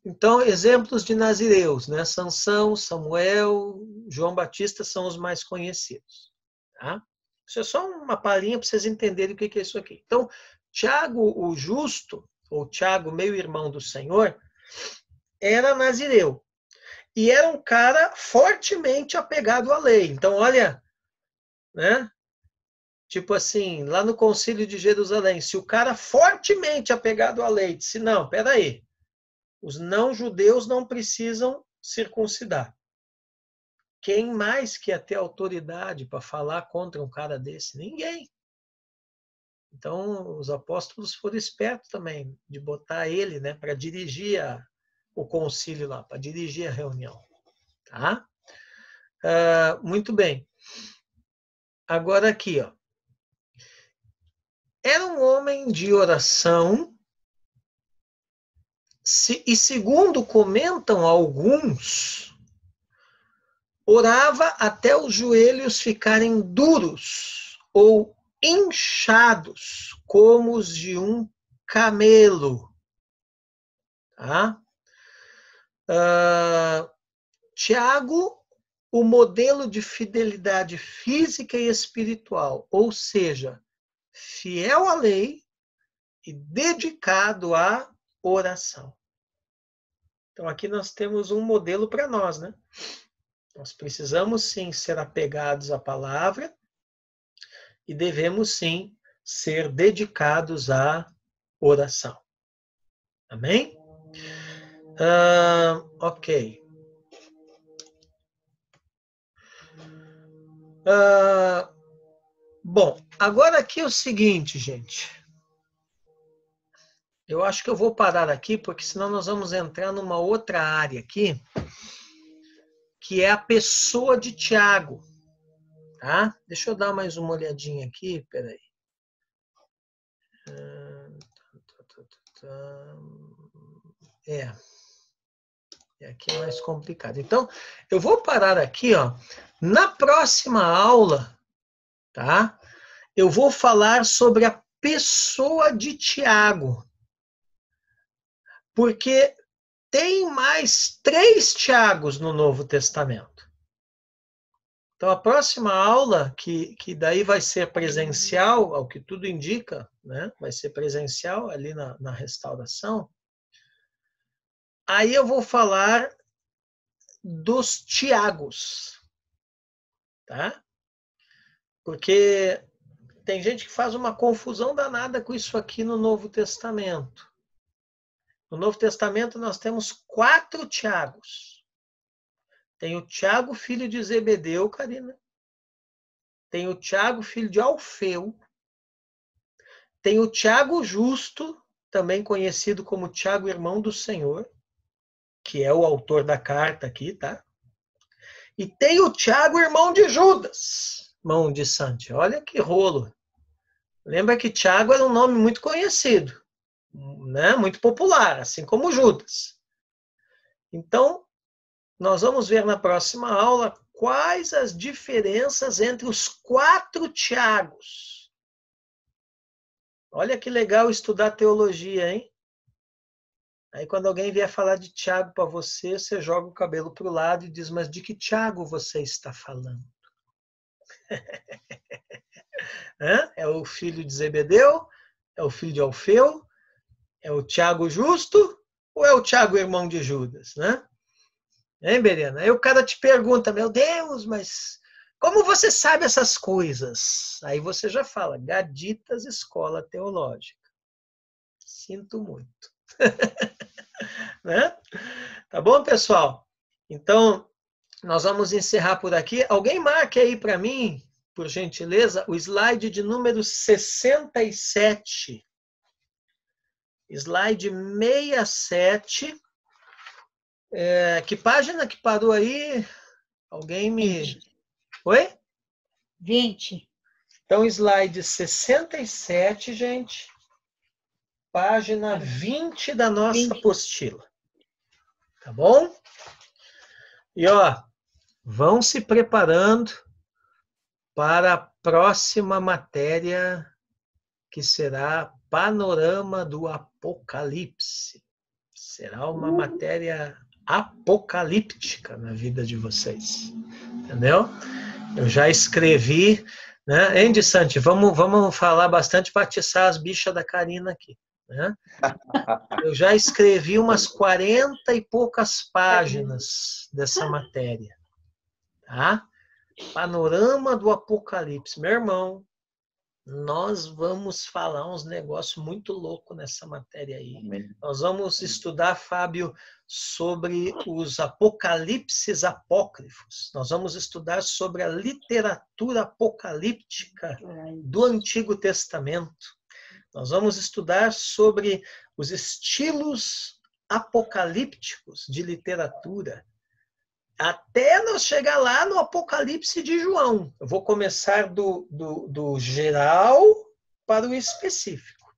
Então, exemplos de nazireus, né? Sansão, Samuel, João Batista são os mais conhecidos. Tá? Isso é só uma palhinha para vocês entenderem o que é isso aqui. Então, Tiago, o justo, ou Tiago, meio-irmão do Senhor, era nazireu. E era um cara fortemente apegado à lei. Então, olha, né? Tipo assim, lá no Concílio de Jerusalém, se o cara fortemente apegado à lei disse, não, peraí, os não-judeus não precisam circuncidar. quem mais que ia ter autoridade para falar contra um cara desse? Ninguém. Então, os apóstolos foram espertos também de botar ele, né, para dirigir o concílio lá, para dirigir a reunião. Tá? Muito bem. Agora aqui, ó. Era um homem de oração e, segundo comentam alguns, orava até os joelhos ficarem duros ou inchados, como os de um camelo. Tá? Tiago, o modelo de fidelidade física e espiritual, ou seja, fiel à lei e dedicado à oração. Então, aqui nós temos um modelo para nós, né? Nós precisamos, sim, ser apegados à palavra e devemos, sim, ser dedicados à oração. Amém? Ok. Bom, agora aqui é o seguinte, gente. Eu acho que eu vou parar aqui, porque senão nós vamos entrar numa outra área aqui, que é a pessoa de Tiago. Tá? Deixa eu dar mais uma olhadinha aqui, peraí. Aqui é mais complicado. Então, eu vou parar aqui, ó. Na próxima aula, tá? Eu vou falar sobre a pessoa de Tiago. Porque tem mais 3 Tiagos no Novo Testamento. Então, a próxima aula, que daí vai ser presencial, ao que tudo indica, né? Vai ser presencial ali na restauração. Aí eu vou falar dos Tiagos, tá? Porque tem gente que faz uma confusão danada com isso aqui no Novo Testamento. No Novo Testamento nós temos 4 Tiagos. Tem o Tiago, filho de Zebedeu, Karina. Tem o Tiago, filho de Alfeu. Tem o Tiago Justo, também conhecido como Tiago, irmão do Senhor, que é o autor da carta aqui, tá? E tem o Tiago, irmão de Judas, irmão de Santi. Olha que rolo. Lembra que Tiago era um nome muito conhecido, né? Muito popular, assim como Judas. Então, nós vamos ver na próxima aula quais as diferenças entre os 4 Tiagos. Olha que legal estudar teologia, hein? Aí quando alguém vier falar de Tiago para você, você joga o cabelo para o lado e diz, mas de que Tiago você está falando? É o filho de Zebedeu? É o filho de Alfeu? É o Tiago Justo? Ou é o Tiago, irmão de Judas? Né? Hein, Berena? Aí o cara te pergunta, meu Deus, mas como você sabe essas coisas? Aí você já fala, Gaditas Escola Teológica. Sinto muito. Né? Tá bom, pessoal? Então, nós vamos encerrar por aqui. Alguém marque aí para mim, por gentileza, o slide de número 67. Slide 67. Que página que parou aí? Alguém me... 20. Oi? 20. Então, slide 67, gente. Página 20 da nossa apostila. Tá bom? E, ó, vão se preparando para a próxima matéria, que será Panorama do Apocalipse. Será uma matéria apocalíptica na vida de vocês. Entendeu? Eu já escrevi, né? Andy Santi, vamos falar bastante para atiçar as bichas da Karina aqui. Né? Eu já escrevi umas 40 e poucas páginas dessa matéria. Tá? Panorama do Apocalipse. Meu irmão, nós vamos falar uns negócios muito loucos nessa matéria aí. Amém. Nós vamos estudar, Fábio, sobre os apocalipses apócrifos. Nós vamos estudar sobre a literatura apocalíptica do Antigo Testamento. Nós vamos estudar sobre os estilos apocalípticos de literatura, até nós chegar lá no Apocalipse de João. Eu vou começar do geral para o específico.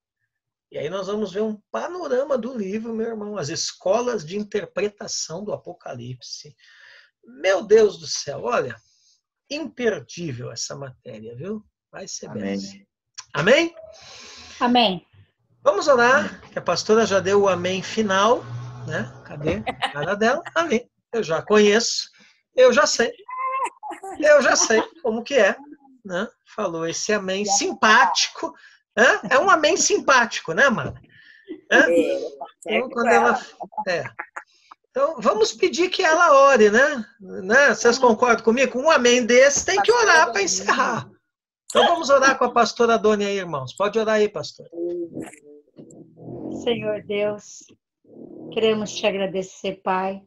E aí nós vamos ver um panorama do livro, meu irmão, as escolas de interpretação do Apocalipse. Meu Deus do céu, olha, imperdível essa matéria, viu? Vai ser bem. Amém? Amém. Vamos orar, que a pastora já deu o amém final, né? Cadê a cara dela? Amém. Eu já conheço, eu já sei como que é, né? Falou esse amém simpático, né? É um amém simpático, né, Mara? Então, quando ela... Então, vamos pedir que ela ore, né? Vocês concordam comigo? Um amém desse tem que orar para encerrar. Então, vamos orar com a pastora Doni aí, irmãos. Pode orar aí, pastor. Senhor Deus, queremos te agradecer, Pai,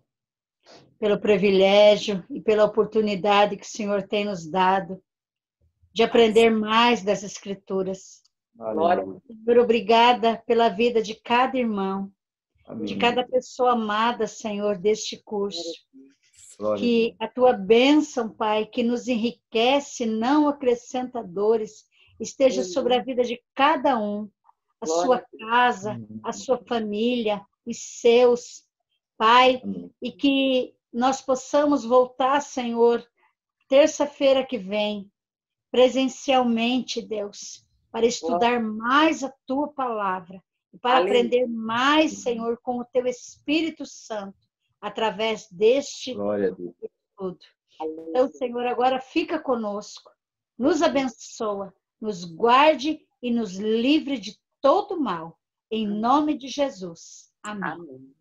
pelo privilégio e pela oportunidade que o Senhor tem nos dado de aprender mais das Escrituras. Senhor, obrigada pela vida de cada irmão, de cada pessoa amada, Senhor, deste curso. Que a tua bênção, Pai, que nos enriquece, não acrescenta dores, esteja sobre a vida de cada um, a sua casa, a sua família, os seus, Pai, e que nós possamos voltar, Senhor, terça-feira que vem, presencialmente, Deus, para estudar mais a tua palavra e para aprender mais, Senhor, com o teu Espírito Santo, através deste estudo. Então, Senhor, agora fica conosco, nos abençoa, nos guarde e nos livre de todo mal. Em nome de Jesus. Amém.